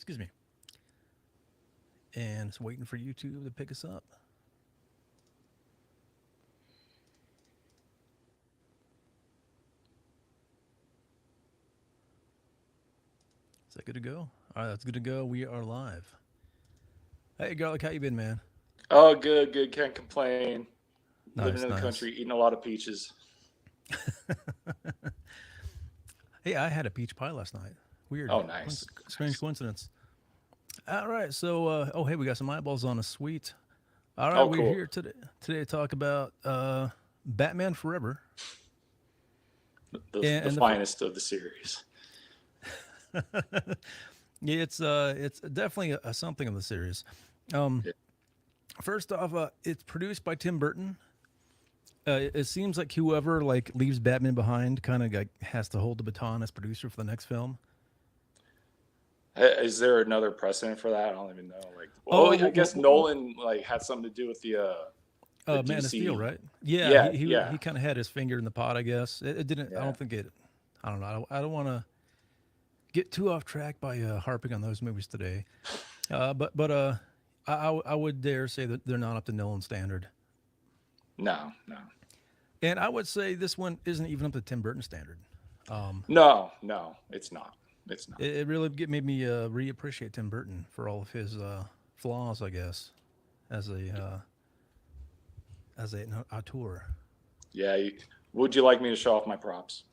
Excuse me. And it's waiting for YouTube to pick us up. Is that good to go? All right, that's good to go. We are live. Hey, Garlic, how you been, man? Oh, good, good. Can't complain. Living in Nice, the country, nice. eating a lot of peaches. Hey, I had a peach pie last night. Weird, Oh, nice, strange nice. coincidence. All right, so oh hey, we got some eyeballs on a sweet. All right, Oh, we're cool. here today to talk about Batman Forever, The and finest of the series. yeah, it's definitely a something of the series. Um, Yeah. First off, it's produced by Tim Burton. It seems like whoever like leaves Batman behind kind of like has to hold the baton as producer for the next film. Is there another precedent for that? I don't even know. Like, oh, Oh, I guess Nolan like had something to do with the Man of Steel, DC. right? Yeah, Yeah, he yeah, kind of had his finger in the pot, I guess. It didn't. I yeah. don't think it. I don't know. I don't want to get too off track by harping on those movies today. But I would dare say that they're not up to Nolan standard, No, no, and I would say this one isn't even up to Tim Burton standard. Um, no, no. It's not. It's not. it really made me reappreciate Tim Burton for all of his flaws, I guess, as an auteur. Yeah. Would you like me to show off my props?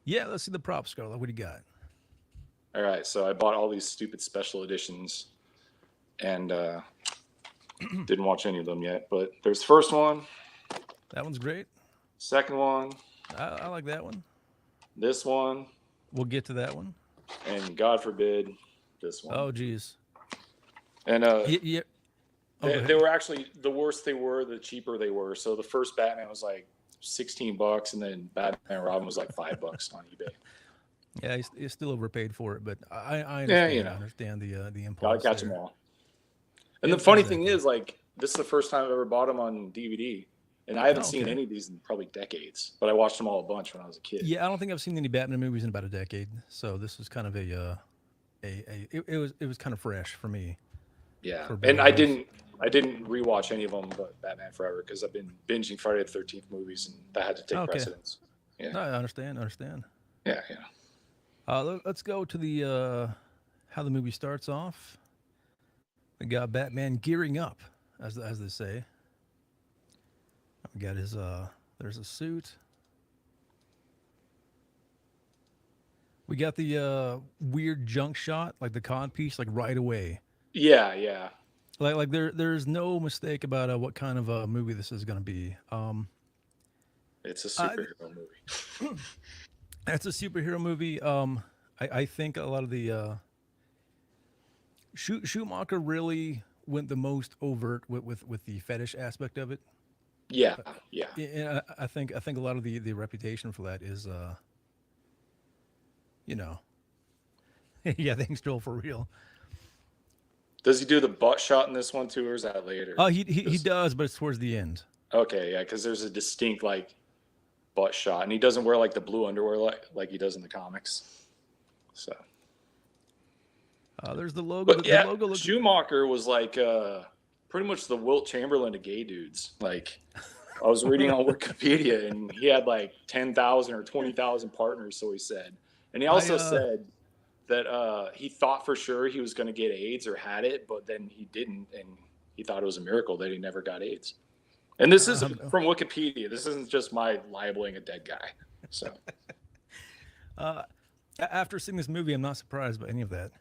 Yeah, let's see the props, Scarlett. What do you got? All right. So I bought all these stupid special editions and didn't watch any of them yet. But there's the first one, That one's great. second one, I like that one. this one, We'll get to that one. and God forbid, this one. Oh, geez. And Yeah. Oh, go they ahead. were actually the worse they were, the cheaper they were. So the first Batman was like $16, and then Batman and Robin was like $5 on eBay. Yeah, he's still overpaid for it, but I Yeah, understand. I understand the gotta impulse catch them there. all. And the Yep, funny thing exactly. is, like, this is the first time I've ever bought them on DVD, and I haven't Oh, seen okay. any of these in probably decades. But I watched them all a bunch when I was a kid. Yeah, I don't think I've seen any Batman movies in about a decade, so this was kind of it was kind of fresh for me, Yeah, for better and or worse. I didn't rewatch any of them but Batman Forever because I've been binging Friday the 13th movies, and that had to take Okay. precedence. Yeah, No, I understand. Understand. yeah, yeah. Let's go to the how the movie starts off. We got Batman gearing up, as they say. We got his there's a suit. We got the weird junk shot, like the cod piece, like right away. Yeah, yeah. Like there's no mistake about what kind of a movie this is going to be. It's a I, superhero movie. it's a superhero movie. I think a lot of the Schumacher really went the most overt with the fetish aspect of it. Yeah, yeah. And I think a lot of the reputation for that is you know yeah, things stole for real. Does he do the butt shot in this one too, or is that later? He 'Cause- does, but it's towards the end. okay, yeah, because there's a distinct like butt shot, and he doesn't wear like the blue underwear like he does in the comics. So, There's the logo. but The yeah, logo looks. Schumacher was like pretty much the Wilt Chamberlain of gay dudes. Like I was reading on Wikipedia, and he had like 10,000 or 20,000 partners, so he said. And he I also said that he thought for sure he was going to get AIDS or had it, but then he didn't, and he thought it was a miracle that he never got AIDS. And this is um, from Wikipedia. This isn't just my libeling a dead guy. So uh, after seeing this movie, I'm not surprised by any of that.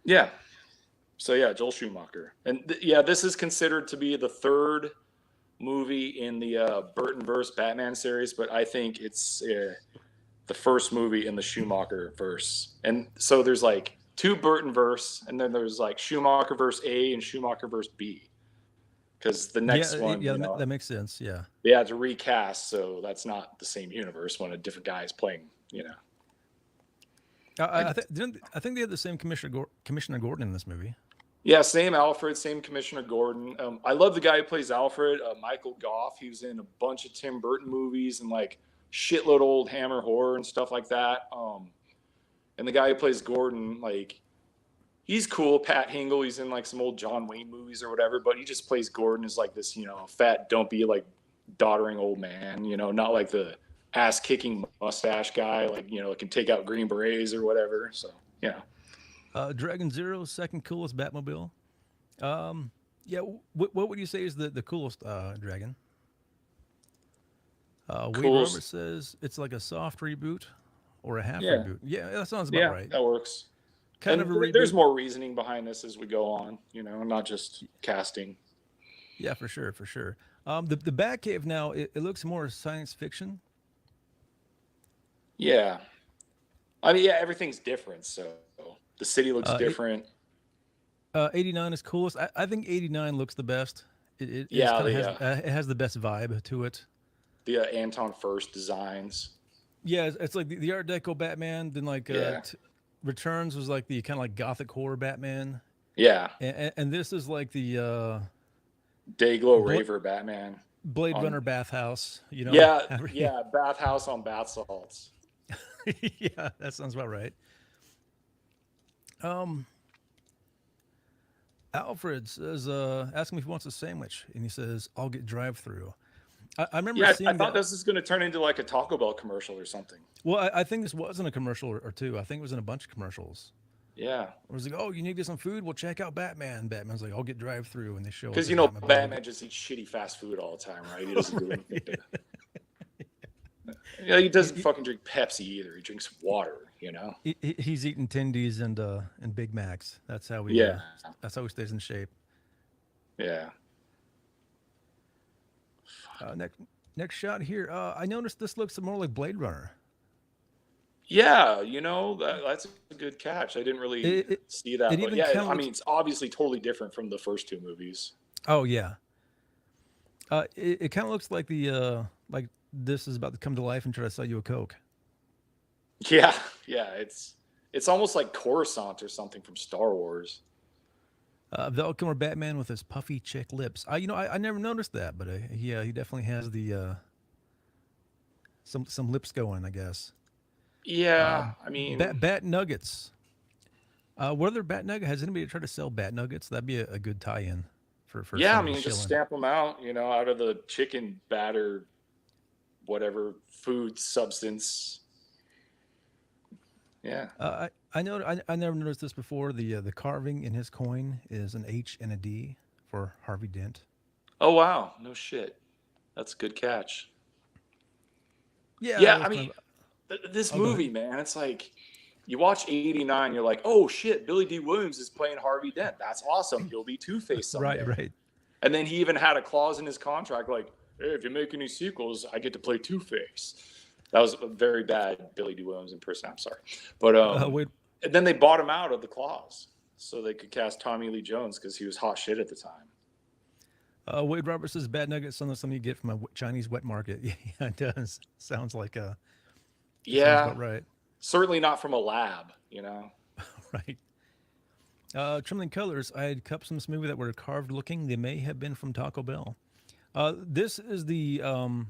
yeah, so yeah, Joel Schumacher, and yeah, this is considered to be the third movie in the Burton verse Batman series, but I think it's the first movie in the Schumacher verse. And so there's like two Burton verse, and then there's like Schumacher verse A and Schumacher verse B. Because the Yeah, next one, yeah, that makes sense. Yeah, they had to recast, so that's not the same universe when a different guy is playing. I guess. I think they had the same Commissioner Gordon in this movie. Yeah, same Alfred, same Commissioner Gordon. I love the guy who plays Alfred, Michael Goff. He was in a bunch of Tim Burton movies and like shitload of old Hammer horror and stuff like that. And the guy who plays Gordon, like he's cool. Pat Hingle, he's in like some old John Wayne movies or whatever, but he just plays Gordon as like this, fat, dumpy, like doddering old man, not like the ass kicking mustache guy, like, that can take out Green Berets or whatever. So, yeah. Dragon Zero, second coolest Batmobile. Yeah, what would you say is the coolest Dragon? Wade Cool. Roberts says it's like a soft reboot or a half Yeah. reboot. Yeah, that sounds about Yeah, right. that works. Kind And of a reboot. there's more reasoning behind this as we go on, not just casting. Yeah, for sure, for sure. The Batcave now it looks more science fiction. Yeah. I mean, yeah, everything's different. So the city looks Uh, different. 89 is coolest. I think 89 looks the best. It Yeah, kind of has it has the best vibe to it. the Anton First designs. Yeah, it's like the Art Deco Batman. Then like Yeah. Returns was like the kind of like gothic horror Batman, Yeah. and this is like the Dayglow Bla- Raver Batman. Blade On- Runner bathhouse. Yeah, yeah, bathhouse on bath salts. Yeah, that sounds about right. Alfred says, asking me if he wants a sandwich, and he says, "I'll get drive-through." I remember Yeah, seeing I thought that. this is going to turn into like a Taco Bell commercial or something. Well, I think this wasn't a commercial or two. I think it was in a bunch of commercials. Yeah, It was like, "Oh, you need to get some food? Well, check out Batman." Batman's like, "I'll get drive-through," and they show. because up the Batmobile. Batman just eats shitty fast food all the time, right? He doesn't do anything. He doesn't fucking drink Pepsi either. He drinks water. He's eating Tendies and Big Macs. That's how we. Yeah. That's how he stays in shape. Yeah. Next shot here. I noticed this looks more like Blade Runner. Yeah, that's a good catch. I didn't really see that, it but even yeah, kinda I mean, it's obviously totally different from the first two movies. Oh yeah. It kind of looks like the like this is about to come to life and try to sell you a Coke. Yeah, yeah, it's almost like Coruscant or something from Star Wars. Val Kilmer Batman with his puffy chick lips. I never noticed that, but yeah, he definitely has the some lips going, I guess. Yeah, I mean, Bat Nuggets. Were there Bat Nuggets? Has anybody tried to sell Bat Nuggets? That'd be a good tie-in for yeah, I somebody mean, just shilling. stamp them out, out of the chicken batter, whatever food substance. Yeah. I know. I never noticed this before. The carving in his coin is an H and a D for Harvey Dent. Oh wow, no shit. That's a good catch. Yeah. Yeah, that I was mean, kind of- this Oh, go movie, man, it's like you watch 89, you're like, oh shit, Billy D. Williams is playing Harvey Dent. That's awesome. He'll be Two-Face someday. right. And then he even had a clause in his contract like, hey, if you make any sequels, I get to play Two-Face. That was a very bad Billy D. Williams impersonation. I'm sorry. But Wade, and then they bought him out of the clause so they could cast Tommy Lee Jones because he was hot shit at the time. Wade Roberts says Bat Nuggets sounds like something you get from a Chinese wet market. Yeah, it does. Sounds like a. Yeah. Sounds about right. Certainly not from a lab, Right. Trembling Colors. I had cups in this movie that were carved looking. They may have been from Taco Bell. This is the. I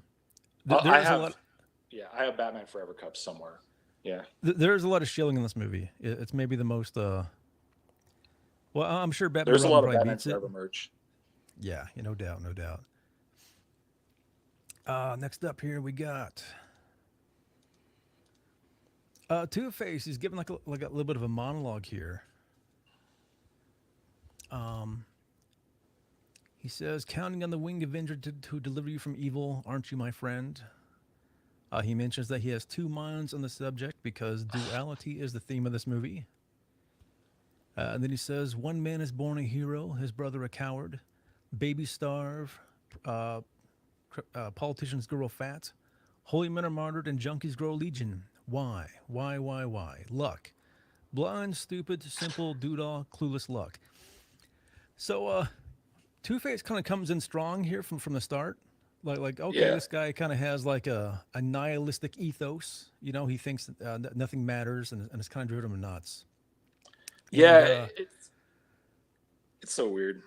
have Batman Forever cups somewhere. Yeah. There's a lot of shilling in this movie. It's maybe the most. Well, I'm sure Batman. There's a lot of probably Batman beats it. Forever merch. Yeah, no doubt, no doubt. Next up here we got Two-Face. He's giving like a little bit of a monologue here. He says, "Counting on the Winged Avenger to deliver you from evil, aren't you, my friend?" He mentions that he has two minds on the subject because duality is the theme of this movie. And then he says, "One man is born a hero, his brother a coward. Babies starve, politicians grow fat, holy men are martyred, and junkies grow legion. Why? Why? Luck. Blind, stupid, simple, doodah, clueless luck." So, Two-Face kind of comes in strong here from the start. Like okay, Yeah. this guy kind of has like a nihilistic ethos. He thinks that nothing matters, and it's kind of driven him nuts. Yeah, it's so weird.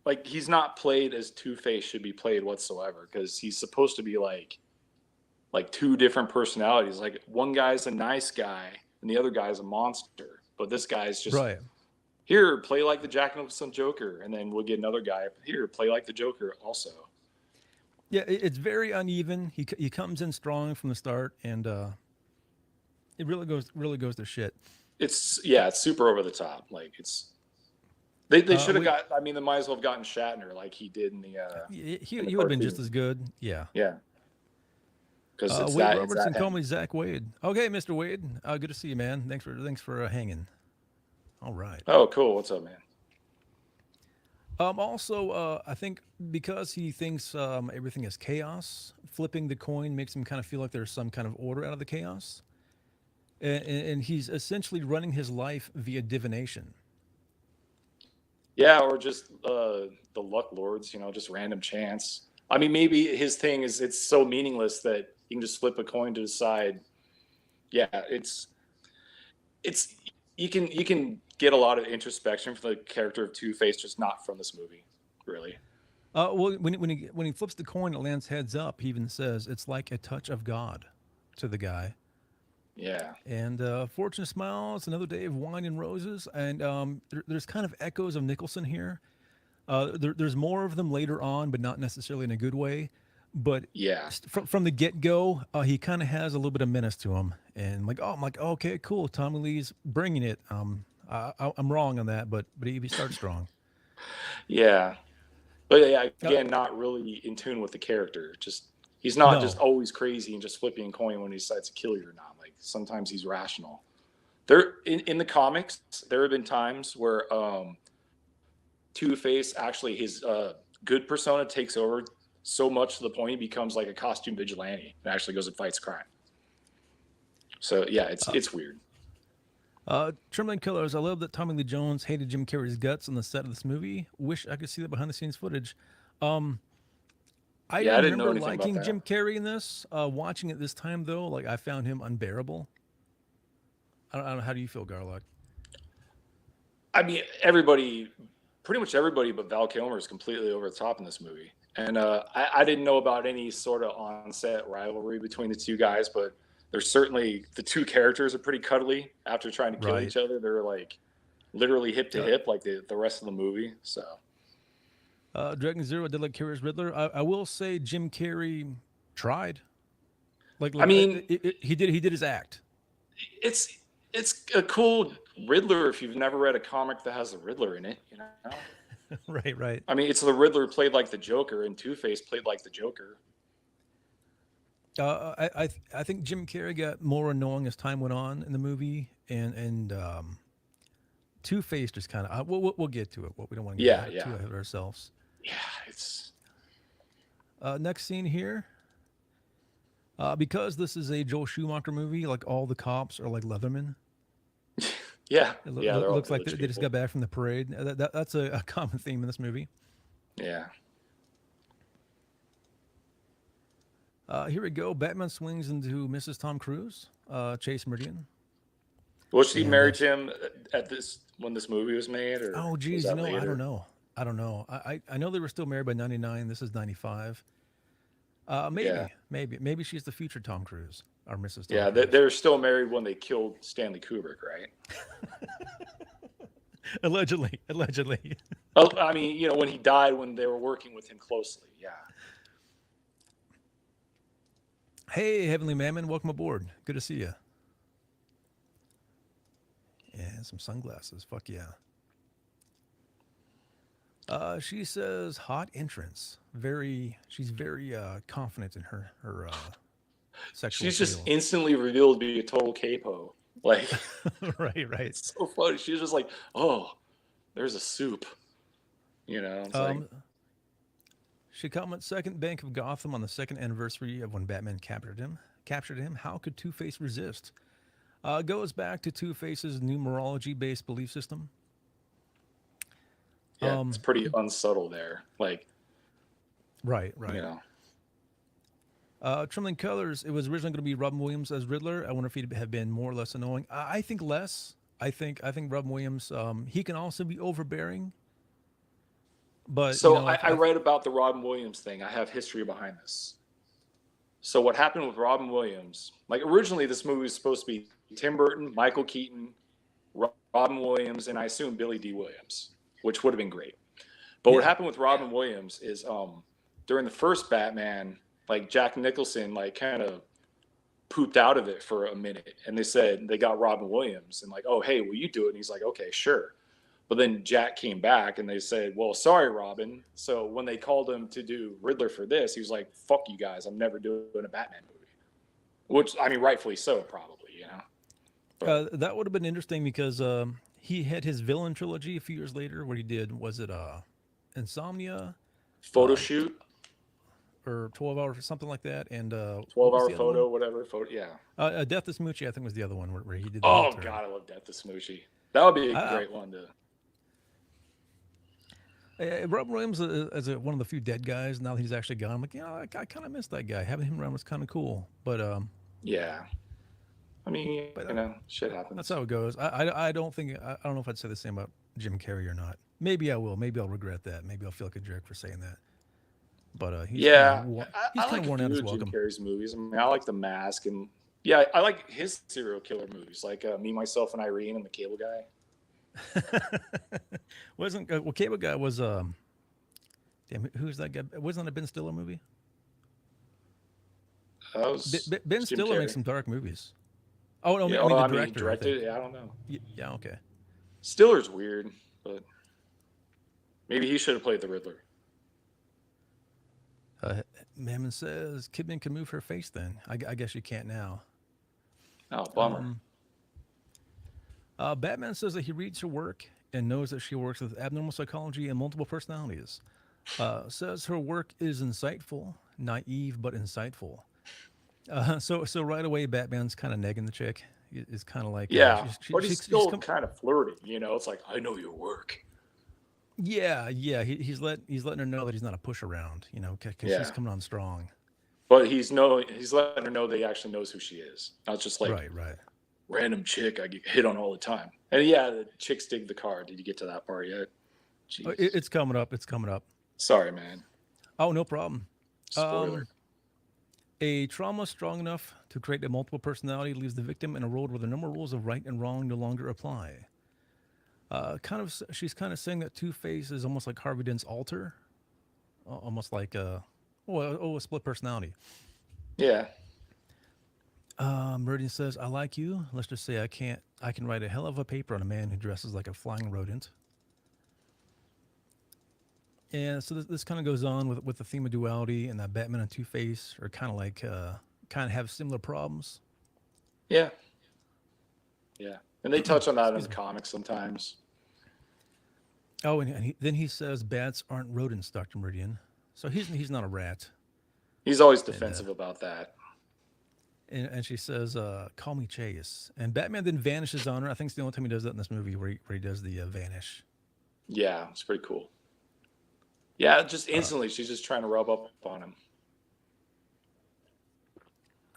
Like he's not played as Two-Face should be played whatsoever because he's supposed to be like two different personalities. Like one guy's a nice guy and the other guy's a monster. But this guy's just Right. here, play like the Jack Nicholson Joker, and then we'll get another guy here, play like the Joker also. Yeah, it's very uneven. He comes in strong from the start, and it really goes to shit. It's super over the top. Like they should have got. I mean, they might as well have gotten Shatner like he did in the. He would have been just as good. Yeah. Yeah. Because Wade Robertson, call me Zach Wade. Okay, Mr. Wade. Good to see you, man. Thanks for hanging. All right. Oh, cool. What's up, man? Also, I think because he thinks everything is chaos, flipping the coin makes him kind of feel like there's some kind of order out of the chaos. And he's essentially running his life via divination. Yeah, or just the luck lords, just random chance. I mean, maybe his thing is it's so meaningless that you can just flip a coin to decide. Yeah, it's you can get a lot of introspection from the character of Two-Face, just not from this movie, really. Well, when he flips the coin, it lands heads up. He even says it's like a touch of God to the guy. Yeah. And Fortune smiles, another day of wine and roses. And there's kind of echoes of Nicholson here. There's more of them later on, but not necessarily in a good way. But yeah, from the get go, he kind of has a little bit of menace to him. And I'm like, okay, cool. Tommy Lee's bringing it. I'm wrong on that, but he starts strong. Yeah. But yeah, again, not really in tune with the character. He's not just always crazy and just flipping a coin when he decides to kill you or not. Like sometimes he's rational. There in the comics, there have been times where Two-Face actually his good persona takes over so much to the point he becomes like a costume vigilante and actually goes and fights crime. So yeah, it's weird. Trembling Killers. I love that Tommy Lee Jones hated Jim Carrey's guts on the set of this movie. Wish I could see that behind the scenes footage. I didn't remember liking Jim Carrey in this. Watching it this time though, like I found him unbearable. I don't know. How do you feel, Garlock? I mean, pretty much everybody but Val Kilmer is completely over the top in this movie. And I didn't know about any sort of on-set rivalry between the two guys, but there's certainly the two characters are pretty cuddly after trying to kill each other. They're like literally hip to hip, like the rest of the movie. So, Dragon Zero did like Carrey's Riddler. I will say Jim Carrey tried. Like I mean, he did his act. It's a cool Riddler if you've never read a comic that has the Riddler in it, Right. I mean, it's the Riddler played like the Joker, and Two-Face played like the Joker. I think Jim Carrey got more annoying as time went on in the movie, and Two-Face just kind of we'll get to it. What we don't want to get too ahead of ourselves. Yeah, it's next scene here. Because this is a Joel Schumacher movie, like all the cops are like Leathermen. Yeah, it looks like they just got back from the parade. That's a common theme in this movie. Yeah. Here we go. Batman swings into Mrs. Tom Cruise, Chase Meridian. Was she married to him when this movie was made? Or oh, geez, I don't know. I know they were still married by 99. This is 95. Maybe she's the future Tom Cruise, or Mrs. Tom Cruise. They're still married when they killed Stanley Kubrick, right? Allegedly. Oh, I mean, when he died, when they were working with him closely. Yeah. Hey, Heavenly Mammon, welcome aboard. Good to see you. Yeah, some sunglasses. Fuck yeah. She says hot entrance. She's very confident in her sexual. She's just instantly revealed to be a total capo. Like, right. It's so funny. She's just like, oh, there's a soup. It's like. She comments, second Bank of Gotham on the second anniversary of when Batman captured him. How could Two-Face resist? Goes back to Two-Face's numerology-based belief system. Yeah, it's pretty unsubtle there. Like, right. Trembling Colors. It was originally going to be Robin Williams as Riddler. I wonder if he'd have been more or less annoying. I think less. I think Robin Williams. He can also be overbearing. But so I read about the Robin Williams thing. I have history behind this. So what happened with Robin Williams? Like originally, this movie was supposed to be Tim Burton, Michael Keaton, Robin Williams, and I assume Billy D. Williams, which would have been great. But what happened with Robin Williams is during the first Batman, like Jack Nicholson, like kind of pooped out of it for a minute, and they said they got Robin Williams, and like, oh hey, will you do it? And he's like, okay, sure. But then Jack came back, and they said, well, sorry, Robin. So when they called him to do Riddler for this, he was like, fuck you guys, I'm never doing a Batman movie. Which, I mean, rightfully so, probably, you know. That would have been interesting because he had his villain trilogy a few years later. What he did was it Insomnia, Photo shoot, or 12 Hours or something like that, and 12-hour photo, whatever. Death to Smoochie, I think, was the other one where he did. Oh God, I love Death to Smoochie. That would be a great one to. Robin Williams is one of the few dead guys. Now that he's actually gone, I'm like, I kind of miss that guy. Having him around was kind of cool. But yeah, I mean, shit happens. That's how it goes. I don't know if I'd say the same about Jim Carrey or not. Maybe I will. Maybe I'll regret that. Maybe I'll feel like a jerk for saying that. But he's kind of worn out his welcome. Jim Carrey's movies. I mean, I like The Mask, and I like his serial killer movies, like Me, Myself, and Irene, and The Cable Guy. Cable Guy was damn, who's that guy? Wasn't it a Ben Stiller movie? Ben Stiller makes some dark movies. Oh no, I mean, the director. I don't know. Yeah, okay. Stiller's weird, but maybe he should have played the Riddler. Mammon says Kidman can move her face. Then I guess you can't now. Oh, bummer. Batman says that he reads her work and knows that she works with abnormal psychology and multiple personalities. Says her work is insightful, naive but insightful. So right away, Batman's kind of negging the chick. It's kind of like but he's still kind of flirting. You know, it's like, I know your work. Yeah. He's letting her know that he's not a push around. You know, because she's coming on strong. But he's letting her know that he actually knows who she is, not just like right. Random chick I get hit on all the time. And the chicks dig the car. Did you get to that part yet? Oh, it's coming up. Sorry, man. Oh, no problem. Spoiler. A trauma strong enough to create a multiple personality leaves the victim in a world where the normal rules of right and wrong no longer apply. She's kind of saying that Two-Face is almost like Harvey Dent's alter, almost like a split personality. Yeah. Meridian says, I like you. Let's just say I can write a hell of a paper on a man who dresses like a flying rodent. And so this kind of goes on with the theme of duality, and that Batman and Two-Face are kind of have similar problems. Yeah. And they touch on that in the comics sometimes. Oh, and then he says bats aren't rodents, Dr. Meridian. So he's not a rat. He's always defensive about that. And she says, call me Chase. And Batman then vanishes on her. I think it's the only time he does that in this movie where he does the vanish. Yeah, it's pretty cool. Yeah, just instantly, she's just trying to rub up on him.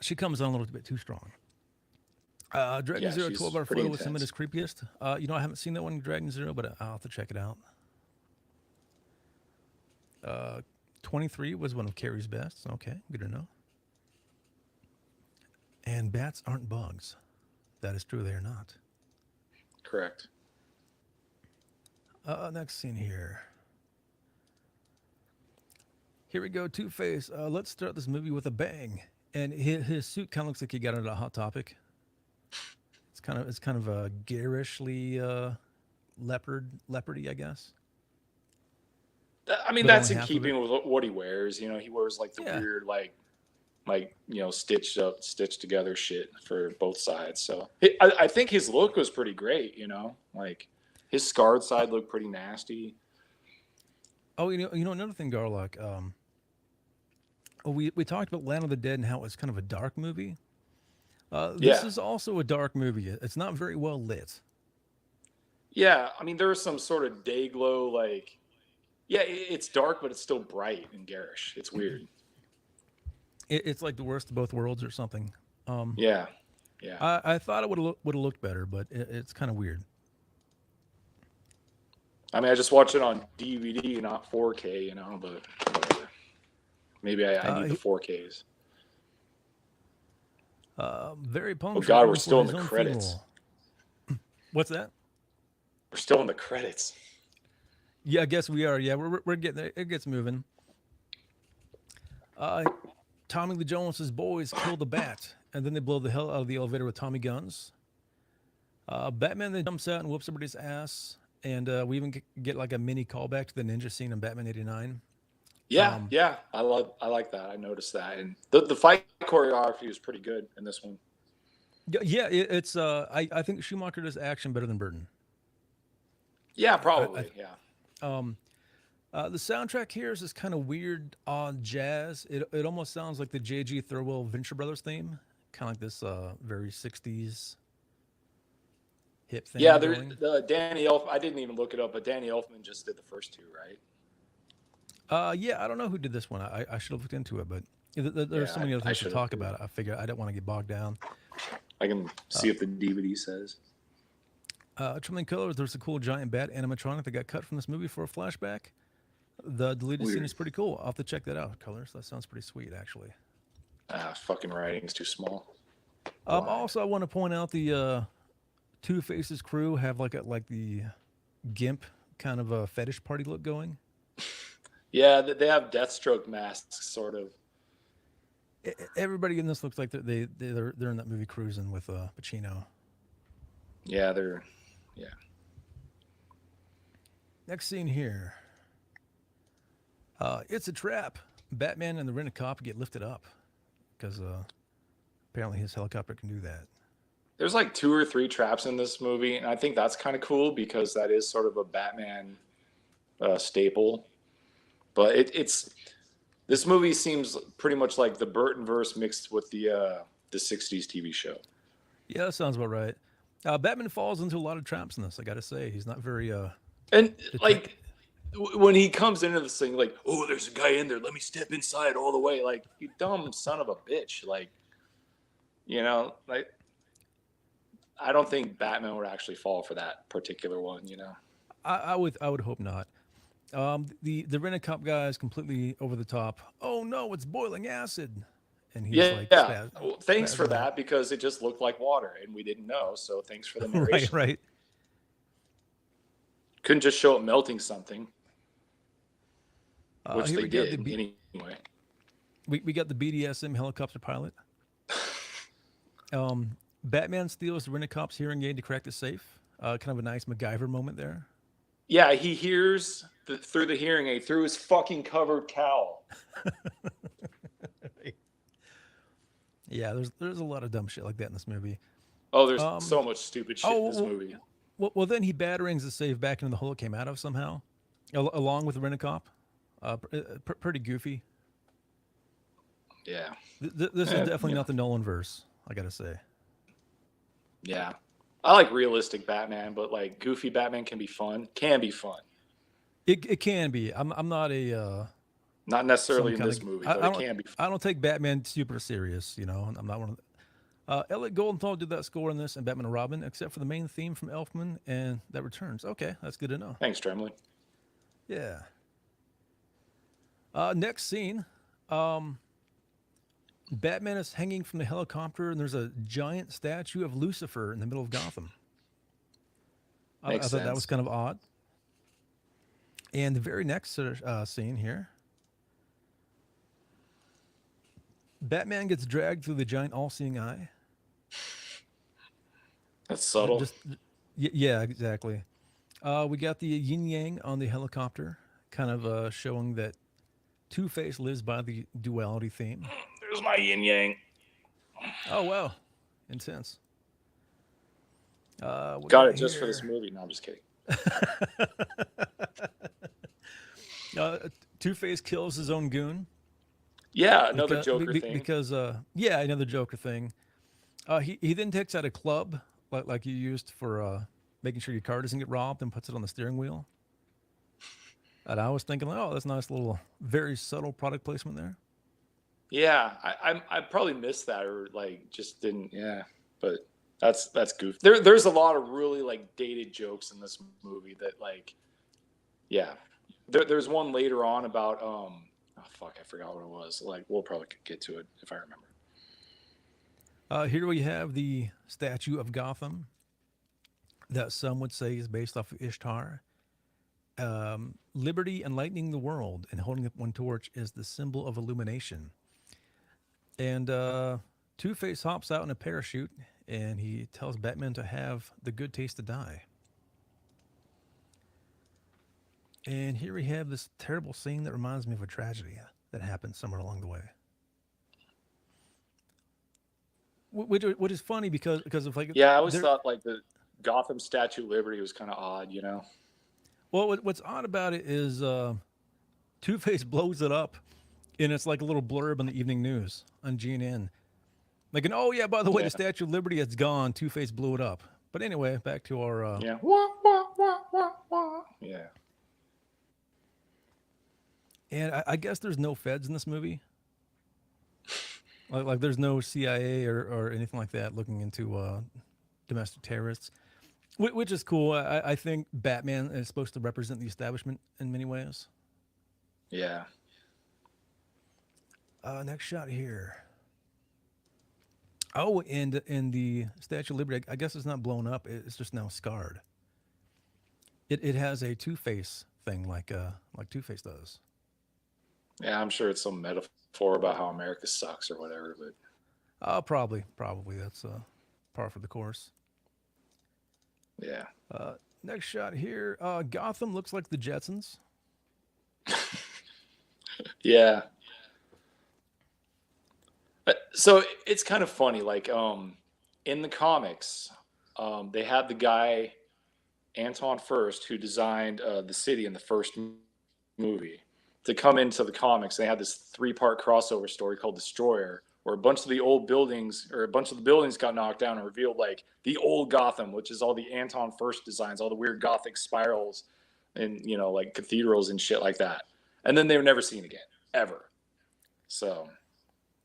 She comes on a little bit too strong. Dragon Zero 12-hour photo with him at his creepiest. I haven't seen that one, Dragon Zero, but I'll have to check it out. 23 was one of Carrie's best. Okay, good to know. And bats aren't bugs. That is true, they are not. Correct. Next scene here. Here we go, Two-Face. Let's start this movie with a bang. And his suit kind of looks like he got into a Hot Topic. It's kind of a garishly leopardy, I guess. I mean, that's in keeping with what he wears. You know, he wears like the weird, stitched together shit for both sides. So I think his look was pretty great. You know, like his scarred side looked pretty nasty. Oh, another thing, Garlock. We talked about Land of the Dead and how it was kind of a dark movie. This is also a dark movie. It's not very well lit. Yeah, I mean, there's some sort of day glow, it's dark, but it's still bright and garish. It's weird. It's like the worst of both worlds or something. Yeah. I thought it would have looked better, but it's kind of weird. I mean, I just watched it on DVD, not 4K, but whatever. Maybe I need the 4Ks. Very pumped. Oh God, we're still in the credits. What's that? We're still in the credits. Yeah, I guess we are. Yeah, we're getting there. It gets moving. Uh, Tommy Lee Jones's boys kill the bat, and then they blow the hell out of the elevator with Tommy guns. Batman then jumps out and whoops everybody's ass, and we even get like a mini callback to the ninja scene in Batman '89. Yeah, yeah, I like that. I noticed that, and the fight choreography was pretty good in this one. Yeah, it's I think Schumacher does action better than Burton. Yeah, I probably. Yeah. um the soundtrack here is this kind of weird, odd jazz. It almost sounds like the J.G. Thirlwell Venture Brothers theme, kind of like this very '60s hip Yeah, thing there's going. the Danny Elf. I didn't even look it up, but Danny Elfman just did the first two, right? Yeah, I don't know who did this one. I should have looked into it, but there's Yeah, so many other I things to should have talk too. about. I figured I didn't want to get bogged down. I can see if the DVD says. Trembling Colors, there's a cool giant bat animatronic that got cut from this movie for a flashback. The deleted scene Weird. is pretty cool. I'll have to check that out. Colors, that sounds pretty sweet, actually. Fucking writing's too small. Blind. Also, I want to point out the Two Faces crew have like the gimp kind of a fetish party look going. Yeah, they have Deathstroke masks, sort of. Everybody in this looks like they're in that movie Cruising with Pacino. Yeah, they're. Yeah. Next scene here. It's a trap. Batman and the Rent-A-Cop get lifted up because apparently his helicopter can do that. There's like 2 or 3 traps in this movie, and I think that's kind of cool because that is sort of a Batman staple. But it's this movie seems pretty much like the Burton verse mixed with the '60s TV show. Yeah, that sounds about right. Batman falls into a lot of traps in this. I got to say, he's not very And detect- like when he comes into this thing, like, oh, there's a guy in there. Let me step inside all the way. Like, you dumb son of a bitch. Like, like I don't think Batman would actually fall for that particular one. I would hope not. The Rent-A-Cop guy is completely over the top. Oh no, it's boiling acid, and he's Yeah, like, yeah. Well, thanks for spazzing out. that because it just looked like water and we didn't know. So thanks for the Right, narration. right. Couldn't just show it melting something, which Here they we got did anyway. we got the BDSM helicopter pilot. Batman steals the Rent-A-Cop's hearing aid to crack the safe. Kind of a nice MacGyver moment there. Yeah, he hears through the hearing aid through his fucking covered cowl. Yeah, there's a lot of dumb shit like that in this movie. Oh, there's so much stupid shit in this movie. Well, then he batarangs the safe back into the hole it came out of somehow, along with the Rent-A-Cop. Pretty goofy. Yeah. This is definitely not the Nolan verse, I gotta say. Yeah. I like realistic Batman, but like goofy Batman can be fun. It can be. I'm not a not necessarily in some this kinda- movie, I but it can be fun. I don't take Batman super serious. I'm not one of. Elliot Goldenthal did that score in this and Batman and Robin, except for the main theme from Elfman, and that returns. Okay, that's good to know. Thanks, Tremley. Yeah. Next scene. Batman is hanging from the helicopter, and there's a giant statue of Lucifer in the middle of Gotham. I Makes thought that was sense. kind of odd. And the very next scene here, Batman gets dragged through the giant all-seeing eye. That's subtle. Yeah, exactly. We got the yin yang on the helicopter, kind of showing that Two-Face lives by the duality theme. There's my yin yang. Oh wow, intense. Got it just for this movie. No, I'm just kidding. Two-Face kills his own goon. Yeah, another Joker thing. Because another Joker thing. He then takes out a club like you used for making sure your car doesn't get robbed and puts it on the steering wheel. And I was thinking, oh, that's a nice little, very subtle product placement there. Yeah, I probably missed that or like just didn't. Yeah, but that's goofy. There's a lot of really like dated jokes in this movie that like, yeah. There's one later on about oh fuck, I forgot what it was. Like we'll probably get to it if I remember. Here we have the statue of Gotham. that some would say is based off of Ishtar. Liberty enlightening the world and holding up one torch is the symbol of illumination. And Two Face hops out in a parachute and he tells Batman to have the good taste to die. And here we have this terrible scene that reminds me of a tragedy that happened somewhere along the way. Which is funny because of like Yeah, I always there. thought like the Gotham Statue of Liberty was kind of odd, you know? Well, what's odd about it is Two Face blows it up, and it's like a little blurb on the evening news on GNN. Like, and oh yeah, by the way, Yeah. the Statue of Liberty has gone. Two Face blew it up. But anyway, back to our. Yeah. Wah, wah, wah, wah, wah. Yeah. And I guess there's no feds in this movie. Like there's no CIA or anything like that looking into domestic terrorists, which is cool. I think Batman is supposed to represent the establishment in many ways. Yeah. Next shot here. Oh, and the Statue of Liberty, I guess it's not blown up. It's just now scarred. It has a Two Face thing like Two Face does. Yeah, I'm sure it's some metaphor about how America sucks or whatever, but Probably that's par for the course. yeah. Next shot here. Gotham looks like the Jetsons. Yeah. So it's kind of funny. Like, in the comics, they had the guy Anton First who designed the city in the first movie to come into the comics. They had this 3-part crossover story called Destroyer, where a bunch of the old buildings or a bunch of the buildings got knocked down and revealed like the old Gotham, which is all the Anton First designs, all the weird Gothic spirals and like cathedrals and shit like that. And then they were never seen again, ever. So,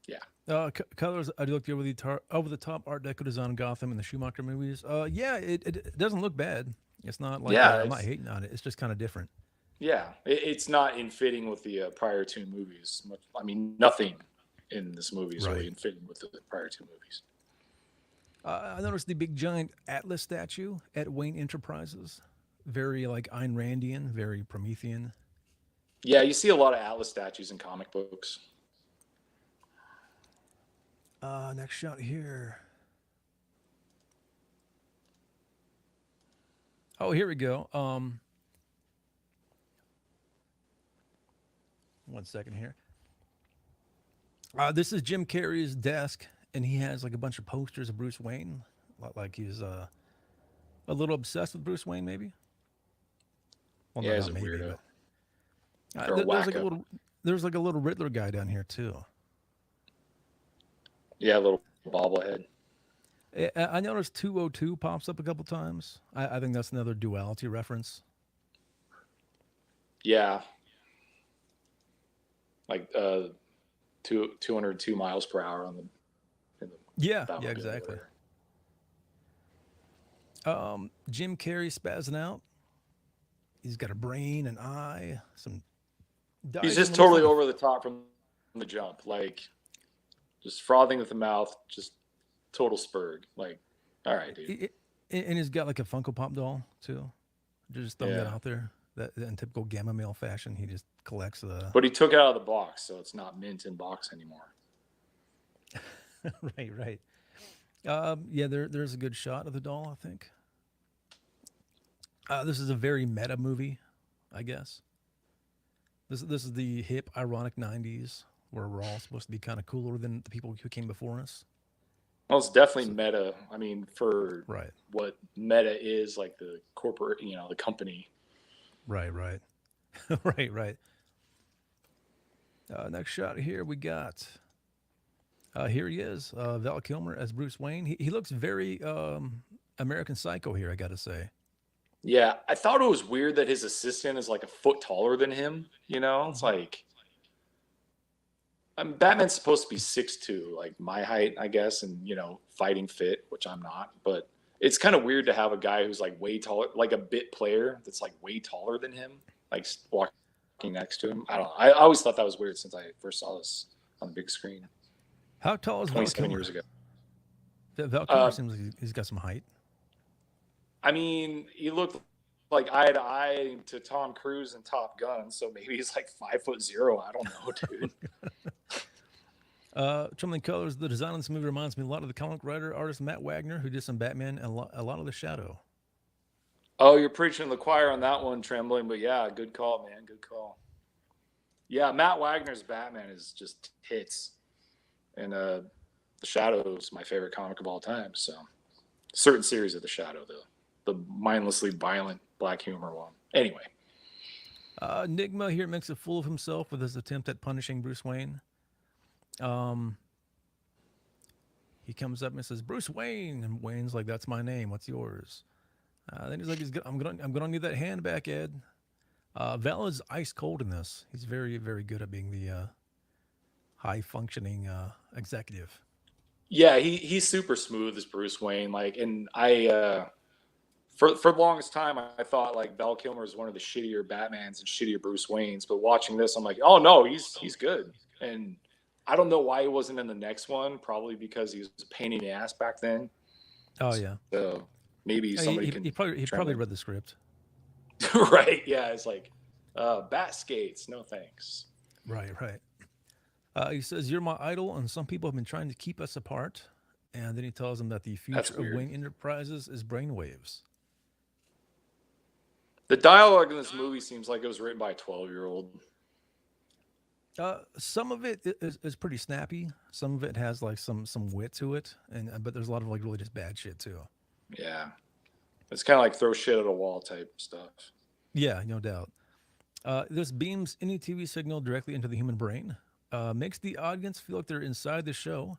yeah. Colors. I looked over the top Art Deco design of Gotham in the Schumacher movies. Yeah, it doesn't look bad. It's not like Yeah, I'm not hating on it. It's just kind of different. Yeah, it's not in fitting with the prior 2 movies. I mean, nothing in this movie is really in fitting with the prior 2 movies. I noticed the big giant Atlas statue at Wayne Enterprises. Very like Ayn Randian, very Promethean. Yeah, you see a lot of Atlas statues in comic books. Next shot here. Oh, here we go. One second here. This is Jim Carrey's desk, and he has like a bunch of posters of Bruce Wayne, like he's a little obsessed with Bruce Wayne, maybe. Well, yeah, he's a maybe, weirdo. There's like a little Riddler guy down here too. Yeah, a little bobblehead. I noticed 202 pops up a couple times. I think that's another duality reference. Yeah. Like 202 miles per hour on the yeah, exactly. Jim Carrey spazzing out. He's got a brain, an eye, some. He's just totally over the top from the jump, like just frothing with the mouth, just total spurg. Like, all right, dude. And he's got like a Funko Pop doll too. Just throwing that out there. That in typical Gamma male fashion, he just collects the. But he took it out of the box, so it's not mint in box anymore. right. Yeah, there's a good shot of the doll, I think. This is a very meta movie, I guess. This is the hip, ironic '90s where we're all supposed to be kind of cooler than the people who came before us. Well, it's definitely meta. I mean, for right. What meta is, like the corporate, the company. Right. right. Next shot here we got. Here he is, Val Kilmer as Bruce Wayne. He looks very American Psycho here, I got to say. Yeah, I thought it was weird that his assistant is like a foot taller than him. It's like, Batman's supposed to be 6'2", like my height, I guess, and fighting fit, which I'm not. But it's kind of weird to have a guy who's like way taller, like a bit player that's like way taller than him, like walking next to him. I don't know. I always thought that was weird since I first saw this on the big screen. How tall is 27 years ago? Val Kilmer seems like he's got some height. I mean, he looked like eye to eye to Tom Cruise in Top Gun, so maybe he's like 5'0". I don't know, dude. Trembling Colors, the design of this movie reminds me a lot of the comic writer artist Matt Wagner, who did some Batman and a lot of The Shadow. Oh, you're preaching the choir on that one, Trembling, but yeah, good call, man. Good call. Yeah, Matt Wagner's Batman is just hits. And The Shadow is my favorite comic of all time. So, certain series of The Shadow, though. The mindlessly violent black humor one. Anyway. Enigma here makes a fool of himself with his attempt at punishing Bruce Wayne. He comes up and says, "Bruce Wayne," and Wayne's like, "That's my name. What's yours?" Then he's like, I'm gonna need that hand back, Ed." Val is ice cold in this. He's very, very good at being the high functioning executive. Yeah, he's super smooth as Bruce Wayne. Like, and I for the longest time I thought like Val Kilmer is one of the shittier Batmans and shittier Bruce Waynes. But watching this, I'm like, oh no, he's good. And I don't know why he wasn't in the next one. Probably because he was a pain in the ass back then. Oh yeah. So maybe somebody can. He probably read the script. Right. Yeah. It's like bat skates. No thanks. Right. He says, "You're my idol, and some people have been trying to keep us apart." And then he tells them that the future of Wayne Enterprises is brainwaves. The dialogue in this movie seems like it was written by a 12-year-old. Some of it is pretty snappy. Some of it has like some wit to it, but there's a lot of like really just bad shit too. Yeah, it's kind of like throw shit at a wall type stuff. Yeah, no doubt. This beams any TV signal directly into the human brain, makes the audience feel like they're inside the show.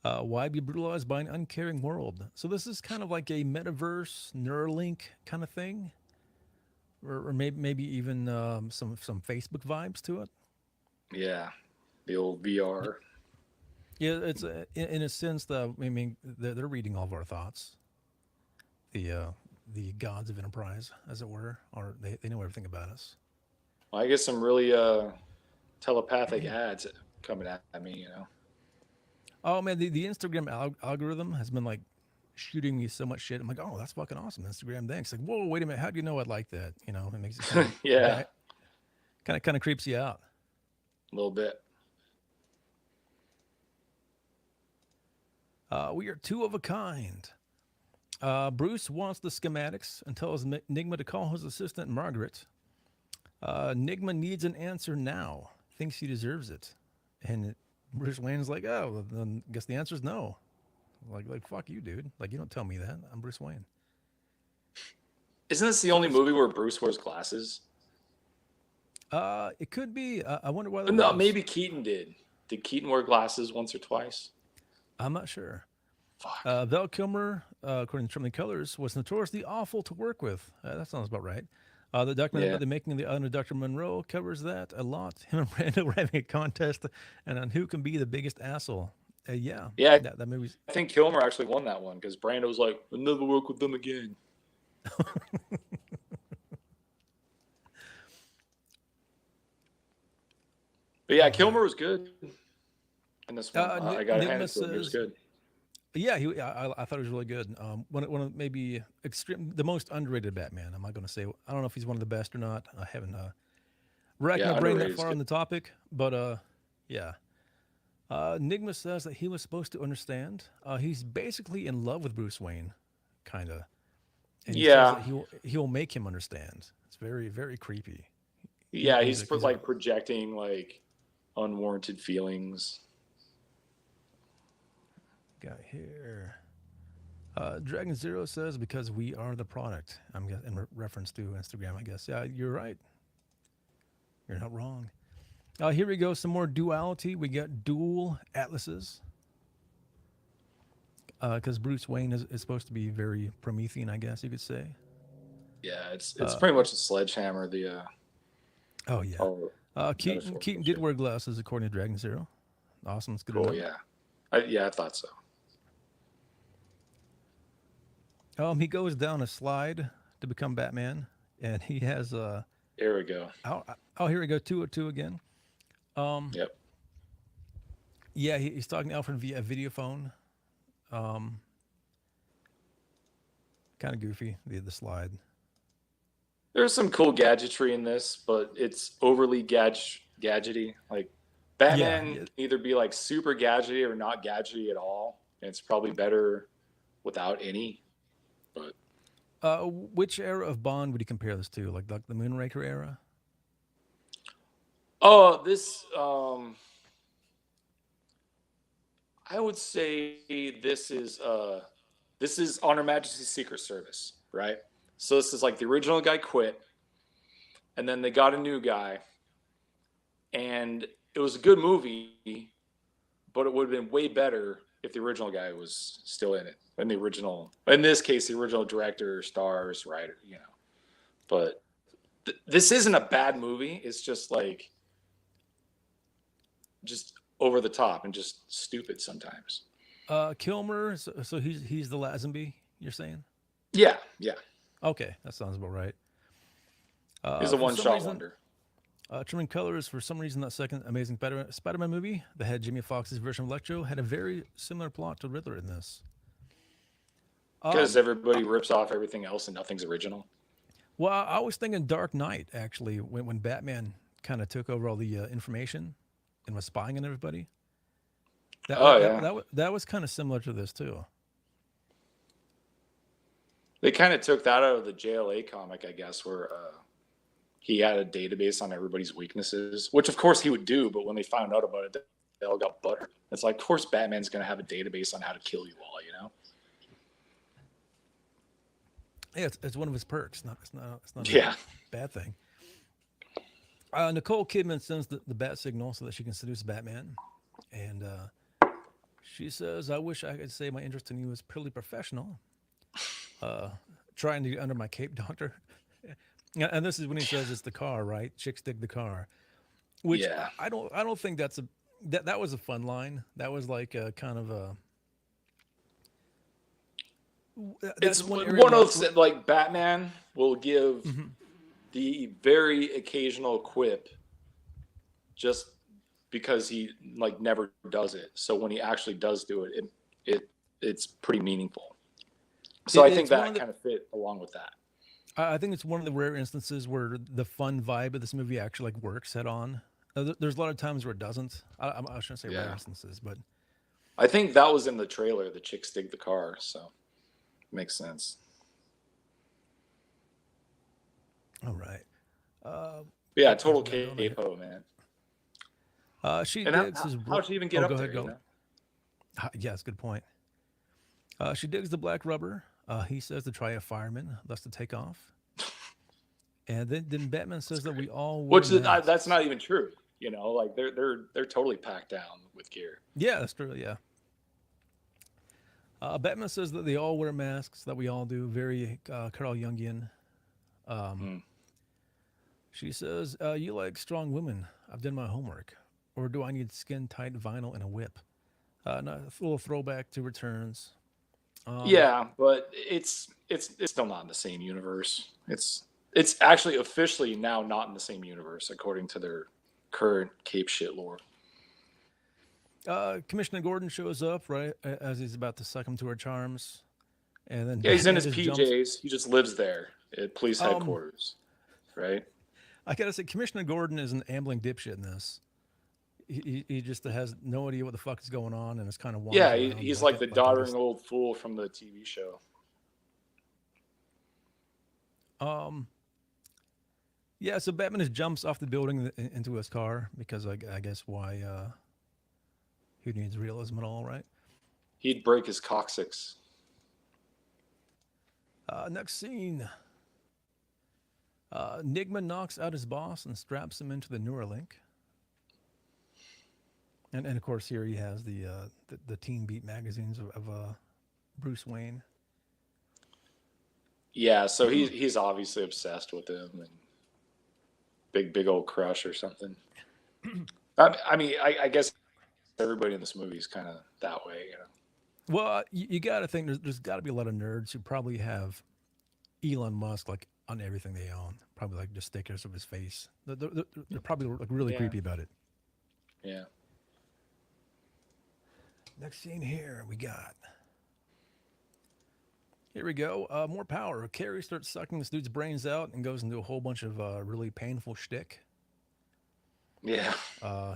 Why be brutalized by an uncaring world? So this is kind of like a metaverse, Neuralink kind of thing, or maybe even some Facebook vibes to it. Yeah, the old VR. Yeah, it's in a sense that I mean they're reading all of our thoughts. The gods of enterprise, as it were, or they know everything about us. Well, I get some really telepathic ads coming at me, you know. Oh man, the Instagram algorithm has been like shooting me so much shit. I'm like, oh, that's fucking awesome, Instagram. Thanks. Like, whoa, wait a minute, how do you know I'd like that? You know, it makes it kind of, yeah, kind of creeps you out a little bit. We are two of a kind. Bruce wants the schematics and tells Enigma to call his assistant Margaret. Enigma needs an answer now. Thinks he deserves it, and Bruce Wayne's like, "Oh, then I guess the answer is no." Like fuck you, dude. Like you don't tell me that. I'm Bruce Wayne. Isn't this the only movie where Bruce wears glasses? It could be. I wonder why. No, maybe Keaton did. Did Keaton wear glasses once or twice? I'm not sure. Fuck. Val Kilmer, according to Trembling Colors, was notoriously awful to work with. That sounds about right. The documentary about the making of the island of Dr. Monroe covers that a lot. Him and Brando were having a contest and on who can be the biggest asshole. Yeah. That movie's... I think Kilmer actually won that one because Brando was like, "I'll never work with them again." But yeah, Kilmer was good in this one. I got to hand it to him. He was good. Yeah, I thought it was really good. One of maybe the most underrated Batman. I'm not going to say. I don't know if he's one of the best or not. I haven't racked my brain that far on the topic, but yeah. Enigma says that he was supposed to understand. He's basically in love with Bruce Wayne, kind of. And he says that he'll make him understand. It's very, very creepy. Yeah, he's like projecting like unwarranted feelings. Got here. Dragon Zero says, because we are the product. I'm in reference to Instagram, I guess. Yeah, you're right. You're not wrong. Here we go. Some more duality. We got dual atlases. Because Bruce Wayne is supposed to be very Promethean, I guess you could say. Yeah, it's pretty much a sledgehammer. Oh yeah. Keaton did wear glasses according to Dragon Zero. Awesome. It's good. Cool. Yeah. I thought so. He goes down a slide to become Batman, and he has Here we go. Oh, here we go. 202 again. Yep. Yeah, he's talking to Alfred via video phone. Kind of goofy, the slide. There's some cool gadgetry in this, but it's overly gadgety. Like Yeah, Batman yeah. can either be like super gadgety or not gadgety at all. And it's probably better without any. But Which era of Bond would you compare this to? Like the Moonraker era? oh, I would say this is On Her Majesty's Secret Service, right? So this is like the original guy quit, and then they got a new guy, and it was a good movie, but it would have been way better if the original guy was still in it. And the original, in this case, the original director, stars, writer, you know. But this isn't a bad movie. It's just like just over the top and just stupid sometimes. Kilmer. So he's the Lazenby. You're saying? Yeah, yeah. Okay, that sounds about right. He's a For one some shot reason, wonder. Trimming Colors. For some reason, that second Amazing Spider-Man movie that had Jimmy Fox's version of Electro had a very similar plot to Riddler in this. Because Um, everybody rips off everything else and nothing's original. well, I was thinking Dark Knight actually when Batman kind of took over all the information and was spying on everybody. Oh yeah. That was kind of similar to this too. They kind of took that out of the JLA comic, I guess, where he had a database on everybody's weaknesses, which of course he would do, but when they found out about it, they all got buttered. It's like, of course Batman's gonna have a database on how to kill you all, you know? Yeah, it's one of his perks. It's not a Yeah. bad thing. Nicole Kidman sends the bat signal so that she can seduce Batman, and she says, "I wish I could say my interest in you is purely professional. Uh, Trying to get under my cape, doctor." Yeah, and this is when he says it's the car, right? Chicks dig the car, which Yeah. I don't think that was a fun line. That was like a kind of a It's that's one area one where, of those, like Batman will give Mhm. the very occasional quip just because he like never does it. So when he actually does do it, it's pretty meaningful. So I think it's one that of the kind of fit along with that. I think it's one of the rare instances where the fun vibe of this movie actually like works head on. There's a lot of times where it doesn't. I shouldn't say rare Yeah. instances, but I think that was in the trailer. The chicks dig the car, so makes sense. all right. Uh, But yeah, what else total we got going on here? capo, man. She And digs his. how'd she even Oh, get go up ahead, there? You go. know? Yeah, that's a good point. She digs the black rubber. He says to try a fireman, thus to take off. And then Batman says that we all wear Which is, that's masks. not even true. You know, like they're totally packed down with gear. Yeah, that's true. Yeah. Batman says that they all wear masks, that we all do. Very Carl Jungian. Um, Mm. she says, "You like strong women. I've done my homework. Or do I need skin tight vinyl and a whip?" A little throwback to Returns. Um, Yeah, but it's still not in the same universe. It's actually officially now not in the same universe according to their current Cape shit lore. Commissioner Gordon shows up right as he's about to succumb to her charms, and then Yeah, he's in Batman his just jumps. PJs. He just lives there at police Um, headquarters, right? I gotta say, Commissioner Gordon is an ambling dipshit in this. He just has no idea what the fuck is going on and is kind of wanders Yeah, around he's like the like a doddering waste. old fool from the TV show. Um, yeah, so Batman just jumps off the building into his car because I guess why who needs realism at all, right? He'd break his coccyx. Next scene, Nigma knocks out his boss and straps him into the Neuralink. And of course here he has the Teen Beat magazines of Bruce Wayne. Yeah, so he's obviously obsessed with him and big old crush or something. I mean, I guess everybody in this movie is kind of that way, you know. Well, you got to think there's got to be a lot of nerds who probably have Elon Musk like on everything they own. Probably like just stickers of his face. They're probably like really Yeah, creepy about it. yeah. Next scene here we got. Here we go. More power. Carrie starts sucking this dude's brains out and goes into a whole bunch of really painful shtick. Yeah.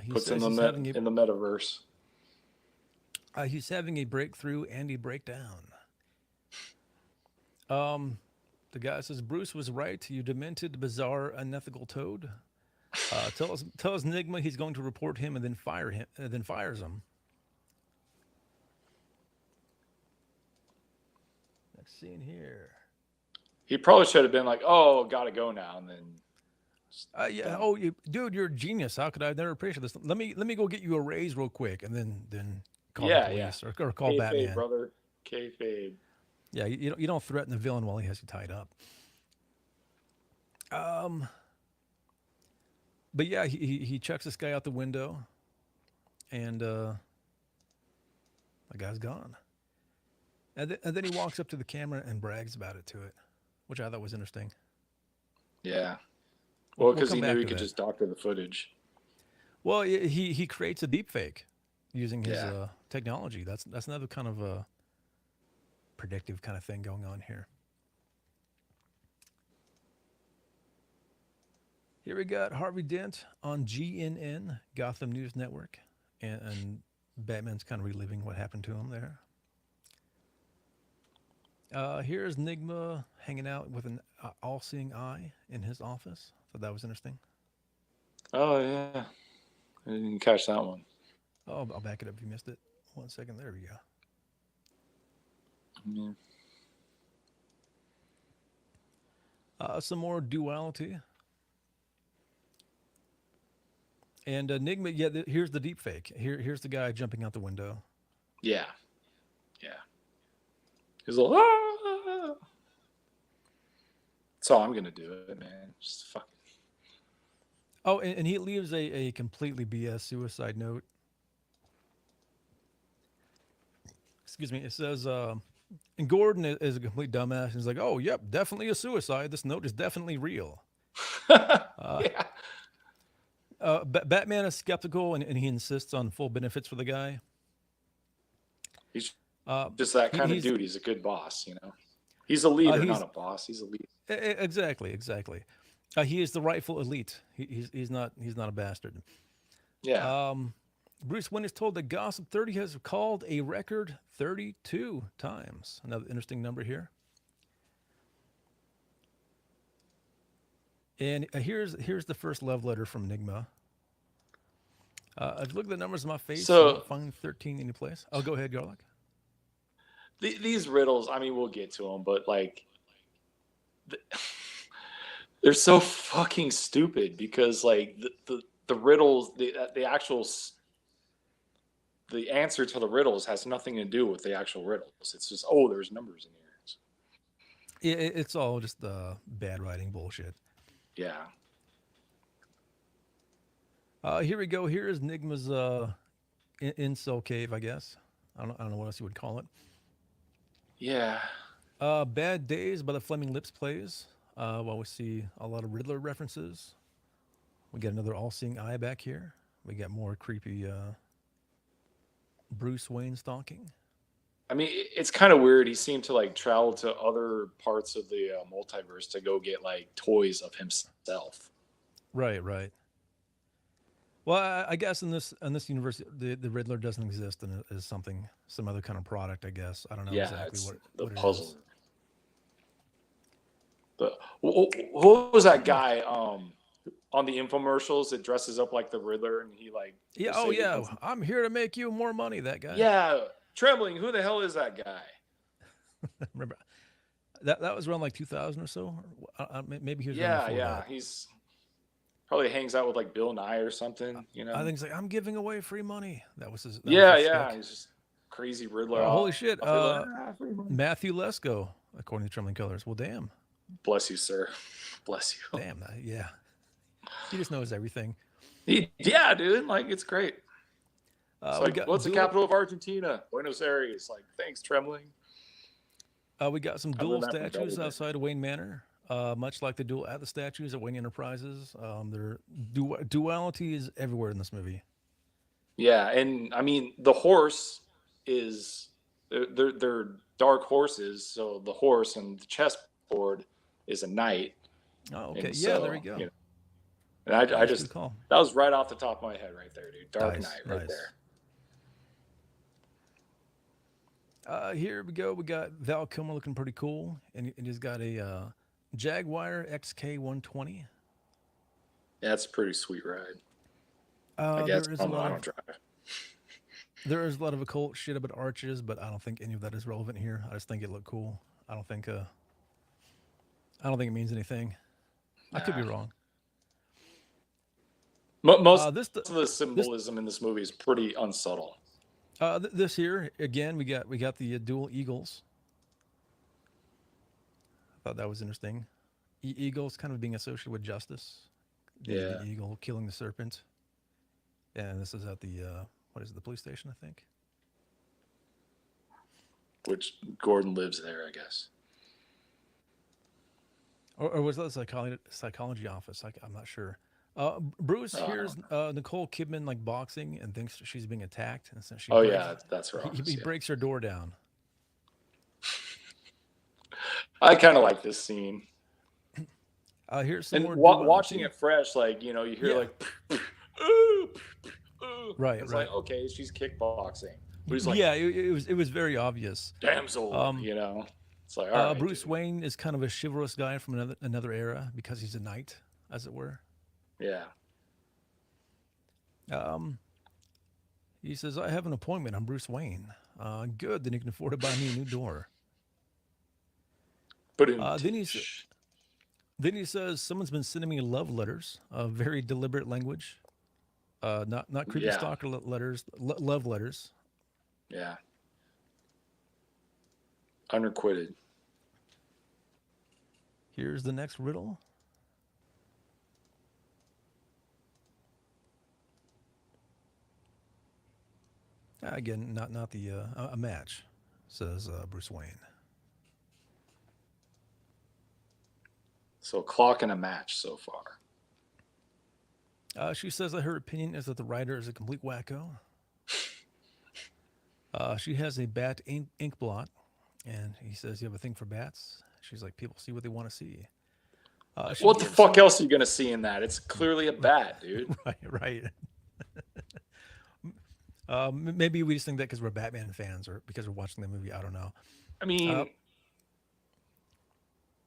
He Puts in says the in the metaverse. he's having a breakthrough and a breakdown. Um, the guy says Bruce was right. You demented, bizarre, unethical toad. Tell us Enigma he's going to report him and then fire him. Then fires him. Next scene here. He probably should have been like, "Oh, gotta go now," and then. Yeah. Done. Oh, dude, you're a genius. How could I never appreciate this? Let me go get you a raise real quick, and then call the police or call Kayfabe, Batman. brother. Kayfabe. Yeah, you don't threaten the villain while he has you tied up. But yeah, he checks this guy out the window, and the guy's gone. And then he walks up to the camera and brags about it to it, which I thought was interesting. Yeah. We'll Well, because come he back knew he to could that. just doctor the footage. Well, he creates a deep fake using his Yeah. technology. That's another kind of predictive kind of thing going on here. Here we got Harvey Dent on GNN, Gotham News Network, and Batman's kind of reliving what happened to him there. Here's Enigma hanging out with an all-seeing eye in his office. Thought that was interesting. Oh yeah, I didn't catch that one. Oh, I'll back it up if you missed it. 1 second. There we go. Yeah. Some more duality. And Enigma, yeah, here's the deep fake. Here's the guy jumping out the window. Yeah. He's like, ah! That's all I'm gonna do it, man. Just fucking. Oh, and he leaves a completely BS suicide note. Excuse me. It says, and Gordon is a complete dumbass. He's like, oh, yep, definitely a suicide. This note is definitely real. Yeah. Batman is skeptical and he insists on full benefits for the guy. He's Uh, just that kind of he's dude. He's a good boss, you know. He's a leader, he's not a boss. He's a leader. exactly. He is the rightful elite. He's not a bastard. Yeah. Bruce Wayne is told that Gossip 30 has called a record 32 times. Another interesting number here. And here's the first love letter from Enigma. I've looked at the numbers in my face. I So don't find 13 any place. Oh, go ahead, Garlic. these riddles, I mean, we'll get to them, but like, they're so fucking stupid because like the riddles, the actual the answer to the riddles has nothing to do with the actual riddles. It's just, oh, there's numbers in here. It's all just bad writing bullshit. Yeah. Here we go. Here is Enigma's incel cave, I guess. I don't know what else you would call it. Yeah. Bad Days by the Flaming Lips plays. While we see a lot of Riddler references. We got another all-seeing eye back here. We got more creepy Bruce Wayne stalking. I mean, it's kind of weird. He seemed to like travel to other parts of the multiverse to go get like toys of himself. Right. Well, I guess in this universe, the Riddler doesn't exist and it is some other kind of product. I guess I don't know Yeah, exactly it's what the it puzzle. is. Who was that guy on the infomercials that dresses up like the Riddler and he like Yeah. Oh, yeah. I'm here to make you more money. That guy. Yeah, Trembling. Who the hell is that guy? Remember that was around like 2000 or so. Maybe he was. Yeah, before that. he's probably hangs out with like Bill Nye or something. You know. I think it's like I'm giving away free money. That was his. Yeah, was his yeah. shtick. He's just crazy Riddler. Holy shit. Free money. Matthew Lesko, according to Trembling Colors. Well, damn. Bless you, sir. Bless you. Damn. Yeah. He just knows everything. Yeah, dude. Like it's great. It's like, what's the capital of Argentina? Buenos Aires. Like, thanks, Trembling. We got some dual statues outside of Wayne Manor, much like the duel at the statues at Wayne Enterprises. Their duality is everywhere in this movie. Yeah, and I mean, the horse is They're dark horses, so the horse and the chessboard is a knight. Oh, okay. And Yeah, there so, you go. you know, and I Nice, just good call. that was right off the top of my head right there, dude. Dark Nice, Knight right nice. there. Here we go. We got Val Kilmer looking pretty cool, and he's got a Jaguar XK120. That's a pretty sweet ride. I Uh, guess there is I a don't know. lot I of don't drive. there is a lot of occult shit about arches, but I don't think any of that is relevant here. I just think it looked cool. I don't think it means anything. I could be Nah. wrong. Most This of the symbolism in this movie is pretty unsubtle. this here again, we got the dual eagles. I thought that was interesting. Eagles kind of being associated with justice. The eagle killing the serpent. And this is at the what is it, the police station, I think. Which Gordon lives there, I guess. Or was that the psychology office? I'm not sure. Bruce hears Nicole Kidman like boxing and thinks she's being attacked, and since That's her office. he breaks her door down. I kind of like this scene. Here's some more watching it fresh, like you hear like, ooh, ooh. Right, it's right. like, okay, she's kickboxing. But he's like, yeah, it was very obvious. damsel, It's like, all right, Bruce dude. Wayne is kind of a chivalrous guy from another era because he's a knight, as it were. Yeah. He says, I have an appointment. I'm Bruce Wayne. Good, then you can afford to buy me a new door. But then he says, someone's been sending me love letters, very deliberate language. Not creepy stalker letters, love letters. Yeah. Unrequited. Here's the next riddle. Again, not the a match, says Bruce Wayne. So a clock and a match so far. She says that her opinion is that the writer is a complete wacko. She has a bat ink blot, and he says, you have a thing for bats? She's like, people see what they want to see. What the fuck else are you going to see in that? It's clearly a bat, dude. Right. Maybe we just think that because we're Batman fans or because we're watching the movie. I don't know. I mean,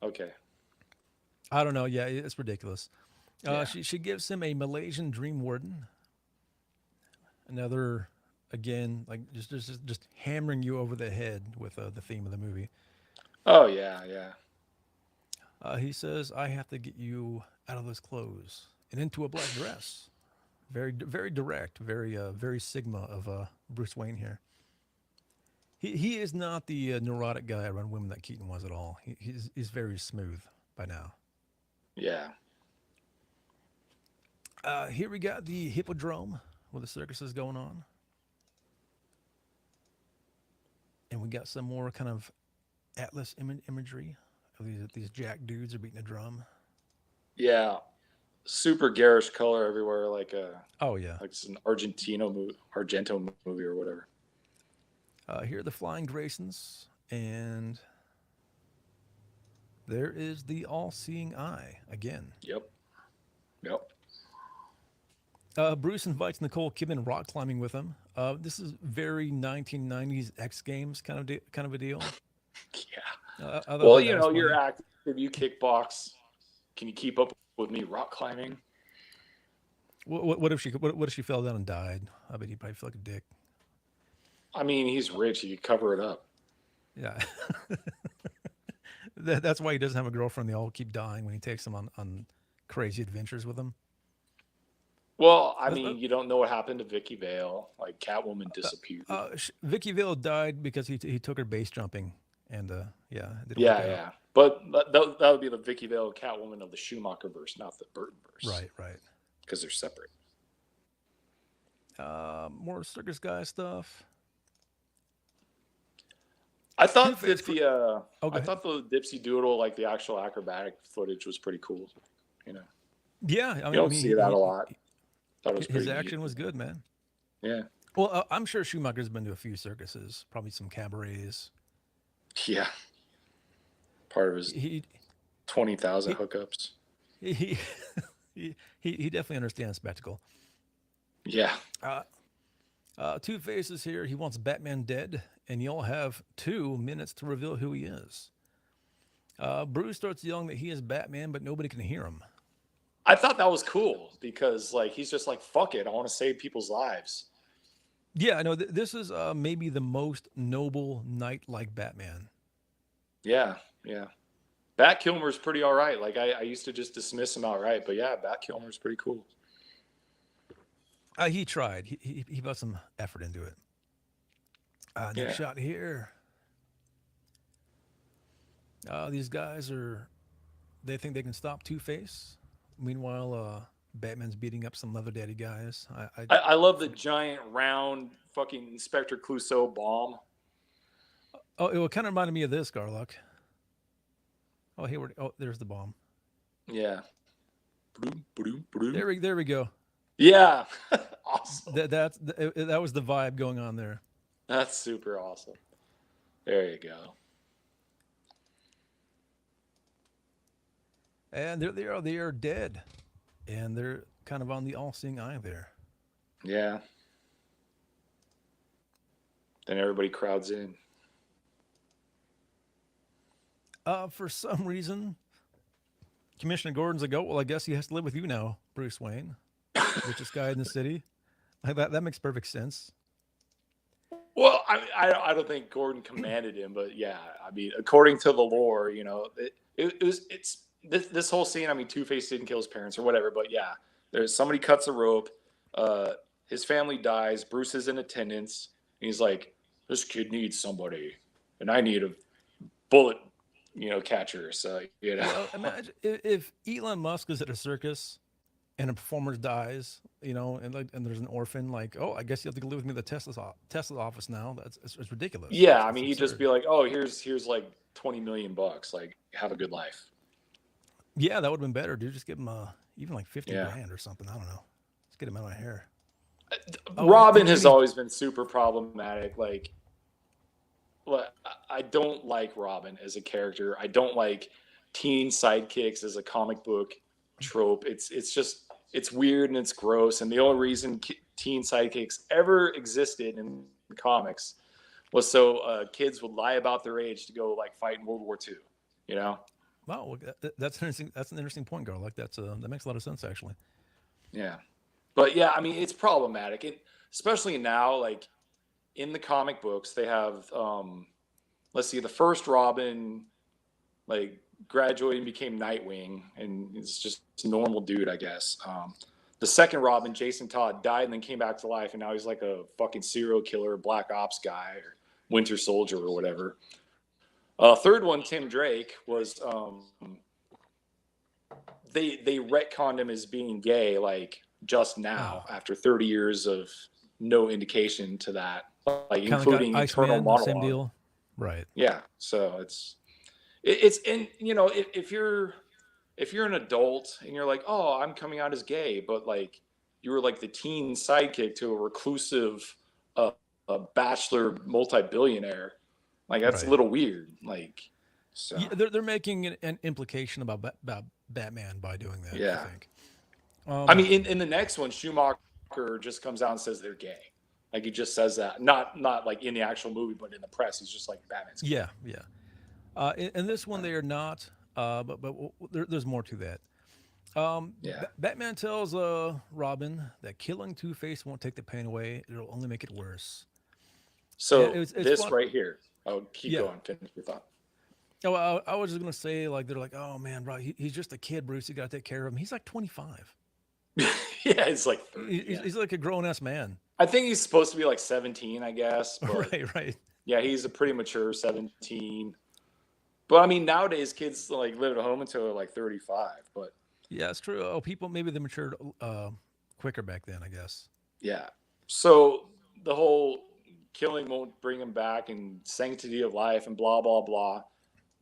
okay. I don't know. Yeah, it's ridiculous. She gives him a Malaysian dream warden. Another, again, like just hammering you over the head with the theme of the movie. Oh yeah. He says, "I have to get you out of those clothes and into a black dress." Very, very direct. Very Sigma of Bruce Wayne here. He is not the neurotic guy around women that Keaton was at all. He's very smooth by now. Yeah. Here we got the hippodrome where the circus is going on. And we got some more kind of Atlas imagery of these jack dudes are beating a drum. Yeah. Super garish color everywhere, like it's an Argento movie or whatever. Here are the Flying Graysons, and there is the all-seeing eye again. Yep. Bruce invites Nicole Kidman rock climbing with him. This is very 1990s X Games kind of a deal. Yeah. Well, you're active. You kickbox. Can you keep up with me rock climbing? What if she fell down and died? I bet he'd probably feel like a dick. I mean, he's rich. He could cover it up. Yeah. That's why he doesn't have a girlfriend. They all keep dying when he takes them on crazy adventures with them. Well, I mean, you don't know what happened to Vicky Vale. Like, Catwoman disappeared. Vicky Vale died because he took her base jumping, and yeah. But that would be the Vicky Vale Catwoman of the Schumacher verse, not the Burton verse. Right. Because they're separate. More circus guy stuff. I thought the Dipsy Doodle, like the actual acrobatic footage, was pretty cool. Yeah, you don't see that a lot. His action was good, man. Yeah. Well, I'm sure Schumacher's been to a few circuses, probably some cabarets. Yeah, part of his He 20,000 he hookups. he he definitely understands spectacle. Yeah. Uh, Two Faces here. He wants Batman dead, and you'll have 2 minutes to reveal who he is. Bruce starts yelling that he is Batman, but nobody can hear him. I thought that was cool because like he's just like fuck it, I want to save people's lives. Yeah, I know. This is maybe the most noble knight-like Batman. Yeah, yeah. Bat Kilmer's pretty all right. Like I used to just dismiss him outright, but yeah, Bat Kilmer's pretty cool. He tried. He put some effort into it. Next Yeah. shot here. These guys are. They think they can stop Two Face. Meanwhile, Batman's beating up some leather daddy guys. I love the giant round fucking Inspector Clouseau bomb. Oh, it kind of reminded me of this, Garlock. Oh, here. Oh, there's the bomb. Yeah. There we go. Yeah. Awesome. That was the vibe going on there. That's super awesome. There you go. And they are dead, and they're kind of on the all-seeing eye there. Yeah. Then everybody crowds in. For some reason, Commissioner Gordon's like, oh, well, I guess he has to live with you now, Bruce Wayne, richest guy in the city. Like that makes perfect sense. Well, I don't think Gordon commanded him, but yeah, I mean, according to the lore, you know, it's this whole scene. I mean, Two-Face didn't kill his parents or whatever, but yeah, there's somebody cuts a rope. His family dies. Bruce is in attendance. And he's like, this kid needs somebody, and I need a bullet, catcher. So Well, imagine if Elon Musk is at a circus and a performer dies, and there's an orphan. Like, oh, I guess you have to live with me at the Tesla office now. It's ridiculous. Yeah, It's I mean, he'd absurd. just be like, oh, here's like $20 million. Like, have a good life. Yeah, that would have been better, dude. Just give him even like 50 Yeah. grand or something. I don't know. Let's get him out of my hair. Robin has always been super problematic. Like, I don't like Robin as a character. I don't like teen sidekicks as a comic book trope. It's weird and it's gross. And the only reason teen sidekicks ever existed in comics was so kids would lie about their age to go like fight in World War II. You know? Wow, that's interesting. That's an interesting point, Gar. Like that makes a lot of sense, actually. Yeah. But yeah, I mean, it's problematic, especially now. Like in the comic books, they have, let's see, the first Robin, like graduated and became Nightwing, and it's just a normal dude, I guess. The second Robin, Jason Todd, died and then came back to life, and now he's like a fucking serial killer, Black Ops guy, or Winter Soldier, or whatever. Third one, Tim Drake, was they retconned him as being gay, like just now after 30 years of no indication to that, like Kinda including like internal Iceman, monologue. same deal, right? Yeah, so it's and if you're an adult and you're like, oh, I'm coming out as gay, but like you were like the teen sidekick to a reclusive a bachelor multi-billionaire, like that's Right. a little weird. Like, so Yeah, they're making an implication about Batman by doing that. I yeah. think. I mean, in the next one, Schumacher just comes out and says they're gay. Like he just says that, not like in the actual movie, but in the press, he's just like Batman's gay. Yeah. In this one, they are not. But there's more to that. Yeah. Batman tells Robin that killing Two Face won't take the pain away; it'll only make it worse. So It's this fun. right here. Oh, keep Yeah. going. Finish your thought. Oh, I was just gonna say, like, they're like, oh man, bro, he's just a kid, Bruce. You gotta take care of him. He's like 25. Yeah, it's like 30, yeah. He's like a grown ass man. I think he's supposed to be like 17, I guess. But Right. yeah, he's a pretty mature 17. But I mean, nowadays kids like live at home until they're like 35. But Yeah, it's true. Oh, people maybe they matured quicker back then, I guess. yeah, so the whole killing won't bring him back and sanctity of life and blah blah blah.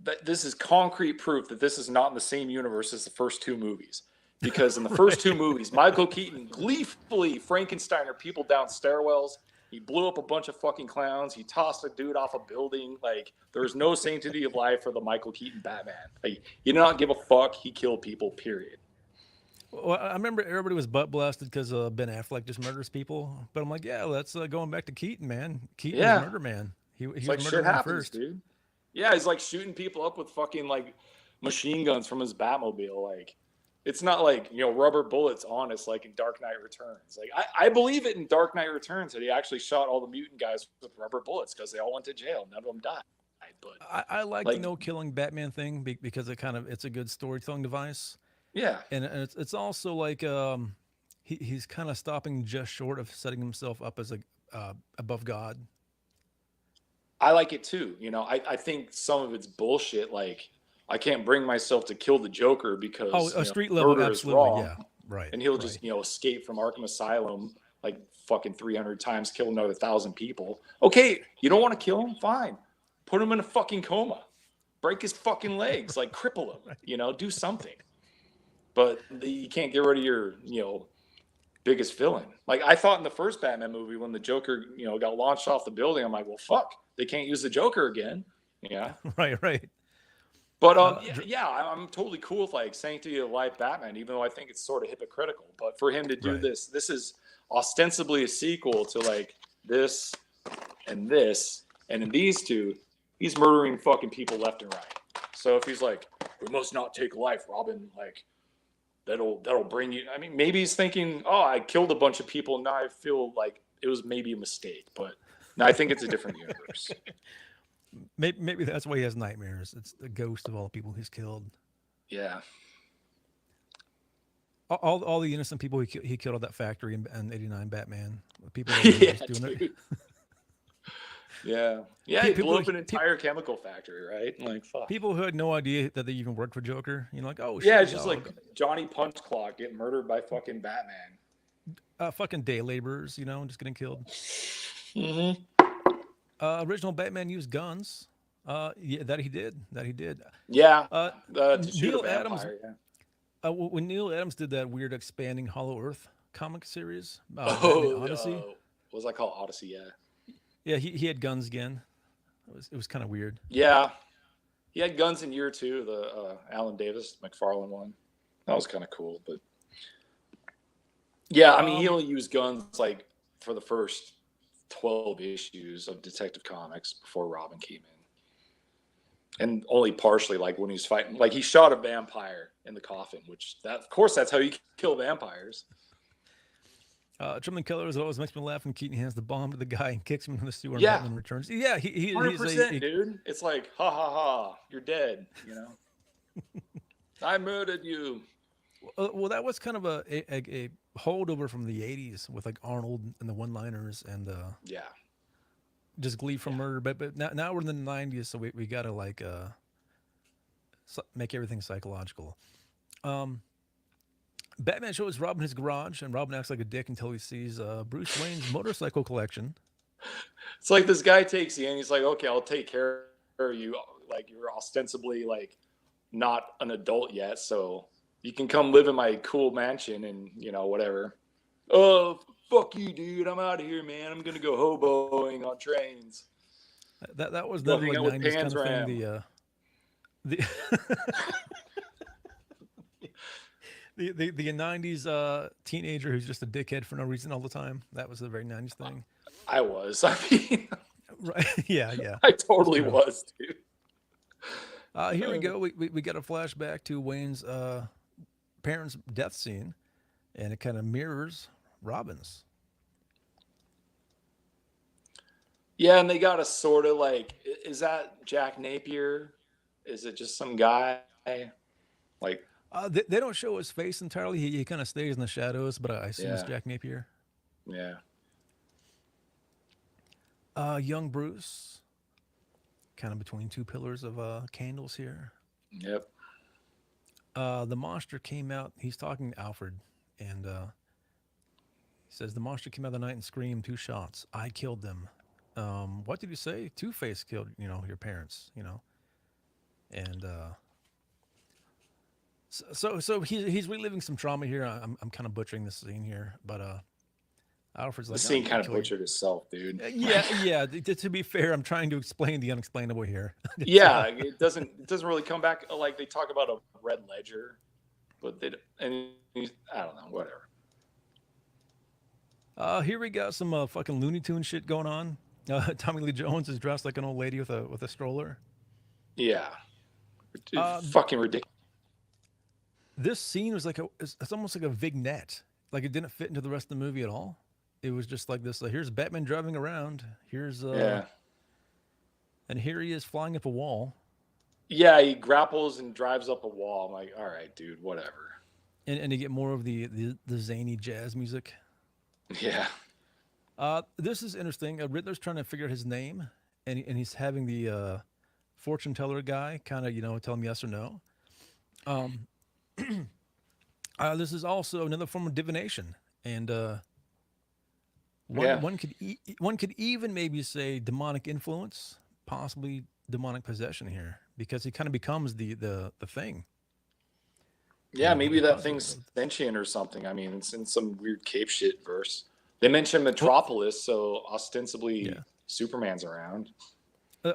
That this is concrete proof that this is not in the same universe as the first two movies. Because in the first two movies, Michael Keaton gleefully Frankensteiner people down stairwells. He blew up a bunch of fucking clowns. He tossed a dude off a building. Like, there's no sanctity of life for the Michael Keaton Batman. Like, he did not give a fuck. He killed people, period. Well, I remember everybody was butt blasted because Ben Affleck just murders people. But I'm like, yeah, that's going back to Keaton, man. Keaton was Yeah. Murder Man. He It's was like Murder shit Man happens, first. dude. Yeah, he's like shooting people up with fucking like machine guns from his Batmobile. Like, it's not like, rubber bullets on us like in Dark Knight Returns. Like, I believe it in Dark Knight Returns that he actually shot all the mutant guys with rubber bullets because they all went to jail. None of them died. But I like the like, no killing Batman thing because it's a good storytelling device, yeah, and it's also like he's kind of stopping just short of setting himself up as a above God. I like it too. I think some of it's bullshit. Like, I can't bring myself to kill the Joker Oh, because a street level, murder is absolutely, wrong, yeah, right, and he'll right, just escape from Arkham Asylum like fucking 300 times, kill another 1,000 people. Okay, you don't want to kill him? Fine, put him in a fucking coma, break his fucking legs, like cripple him. right. Do something. But you can't get rid of your biggest villain. Like, I thought in the first Batman movie when the Joker got launched off the building, I'm like, well, fuck, they can't use the Joker again. Yeah. Right, right. But Dr- yeah, I'm totally cool with like sanctity of life Batman, even though I think it's sort of hypocritical. But for him to do right. this is ostensibly a sequel to like this, and in these two, he's murdering fucking people left and right. So if he's like, we must not take life, Robin, like that'll bring you. I mean, maybe he's thinking, oh, I killed a bunch of people, and now I feel like it was maybe a mistake. But no, I think it's a different universe. Maybe that's why he has nightmares. It's the ghost of all the people he's killed. Yeah. All the innocent people he killed at that factory in '89 Batman. People that he Yeah, was doing dude. it. Yeah. Yeah, he blew People up an entire chemical factory, right? Like, fuck. people who had no idea that they even worked for Joker. Like, oh Yeah, shit, it's just like dog. Johnny Punch Clock getting murdered by fucking Batman. Fucking day laborers, just getting killed. Mm-hmm. Original Batman used guns. Yeah, that he did. That he did. Yeah, Uh, to shoot a Neil Adams. vampire. Yeah. When Neil Adams did that weird expanding Hollow Earth comic series, Batman Oh, Odyssey. what was that called? Odyssey. Yeah. Yeah, he had guns again. It was kind of weird. Yeah, he had guns in year two, the Alan Davis McFarlane one. That was kind of cool, but yeah, I mean, he only used guns like for the first 12 issues of Detective Comics before Robin came in, and only partially like when he was fighting. Like, he shot a vampire in the coffin, which of course that's how you kill vampires. Truman Keller always makes me laugh when Keaton hands the bomb to the guy and kicks him in the sewer and Yeah, Batman returns. Yeah, he's 100%, dude. It's like, ha ha ha, you're dead. I murdered you. well, that was kind of a holdover from the '80s with like Arnold and the one-liners and Yeah, just Glee from Murder. But now we're in the '90s, so we gotta like make everything psychological. Batman shows Robin his garage, and Robin acts like a dick until he sees Bruce Wayne's motorcycle collection. it's like this guy takes you and he's like, okay, I'll take care of you. Like, you're ostensibly like not an adult yet, so you can come live in my cool mansion and whatever. Oh, fuck you, dude. I'm out of here, man. I'm gonna go hoboing on trains. That was Go another hang like out with '90s kind of Panzram. thing. The '90s teenager who's just a dickhead for no reason all the time. That was a very '90s thing. I was. I mean, Right? Yeah. I totally true. was, dude. Here we go. We got a flashback to Wayne's parents' death scene, and it kind of mirrors Robin's. Yeah, and they got a sort of like, is that Jack Napier? Is it just some guy? Like, They don't show his face entirely. He kind of stays in the shadows, but I assume it's yeah, Jack Napier. yeah. Young Bruce, kind of between two pillars of candles here. Yep. The monster came out. He's talking to Alfred, and he says the monster came out of the night and screamed 2 shots. I killed them. What did you say? Two-Face killed your parents. And so he's reliving some trauma here. I'm kind of butchering this scene here, but Alfred's The like, "Oh, scene I'm gonna kind of kill you." butchered itself, dude. Yeah, yeah. To be fair, I'm trying to explain the unexplainable here. Yeah, it doesn't really come back. Like they talk about a red ledger, but I don't know, whatever. Here we got some fucking Looney Tune shit going on. Tommy Lee Jones is dressed like an old lady with a stroller. Yeah, Uh, fucking ridiculous. this scene was like it's almost like a vignette. Like it didn't fit into the rest of the movie at all. It was just like this. Here's Batman driving around. Here's Yeah, and here he is flying up a wall. yeah, he grapples and drives up a wall. I'm like, all right, dude, whatever. And you get more of the zany jazz music. Yeah, This is interesting. Riddler's trying to figure out his name, and he's having the fortune teller guy kind of tell him yes or no. Um, this is also another form of divination, and yeah, one could even maybe say demonic influence, possibly demonic possession here, because he kind of becomes the thing. yeah. Maybe The that cause thing's sentient or something. I mean, it's in some weird cape shit verse. They mention well, Metropolis, so ostensibly yeah. Superman's around.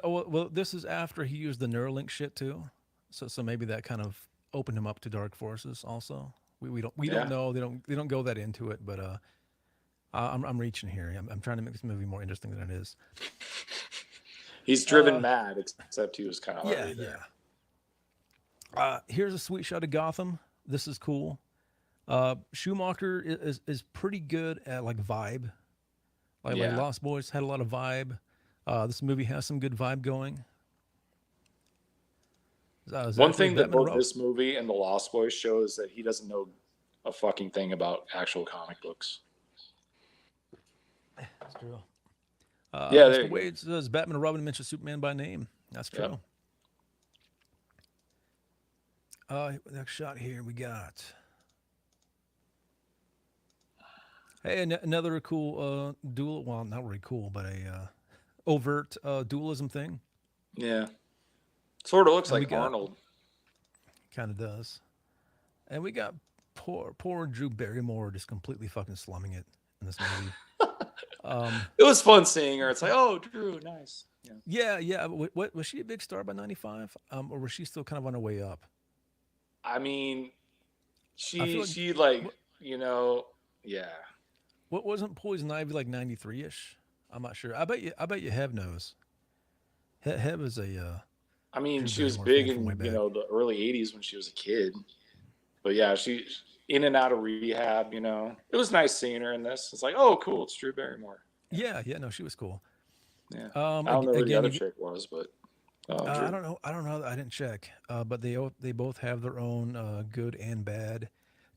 Well, this is after he used the Neuralink shit too, so maybe that kind of opened him up to dark forces. Also, we don't Yeah, know. They don't go that into it, but I'm reaching here. I'm trying to make this movie more interesting than it is. he's driven Uh, mad, except he was kind of yeah, already yeah. there. Here's a sweet shot of Gotham. This is cool. Schumacher is pretty good at like vibe. Like Yeah. Lost Boys had a lot of vibe. This movie has some good vibe going. One Zachary thing that Batman both Rob. this movie and The Lost Boys show is that he doesn't know a fucking thing about actual comic books. That's true. Yeah, there Mr. you go. Wade says Batman and Robin mentions Superman by name. That's Yep. true. Next shot here we got. Hey, another cool dual. Well, not really cool, but a overt dualism thing. Yeah. Sort of looks And we like got Arnold. kind of does. And we got poor Drew Barrymore just completely fucking slumming it in this movie. It was fun seeing her. It's like, oh, Drew, nice. Yeah. Yeah, yeah. What was she a big star by '95? Or was she still kind of on her way up? I mean, I feel she like she like what yeah. what wasn't Poison Ivy like '93 ish? I'm not sure. I bet you Heb knows. Heb is a I mean, Drew she was Barrymore big fan from way in back. the early '80s when she was a kid. But yeah, she in and out of rehab. It was nice seeing her in this. It's like, oh, cool, it's Drew Barrymore. Yeah, Yeah, yeah. No, she was cool. yeah. I don't know who the Again, other chick was, but I Drew. don't know. I don't know. I didn't check. But they both have their own good and bad.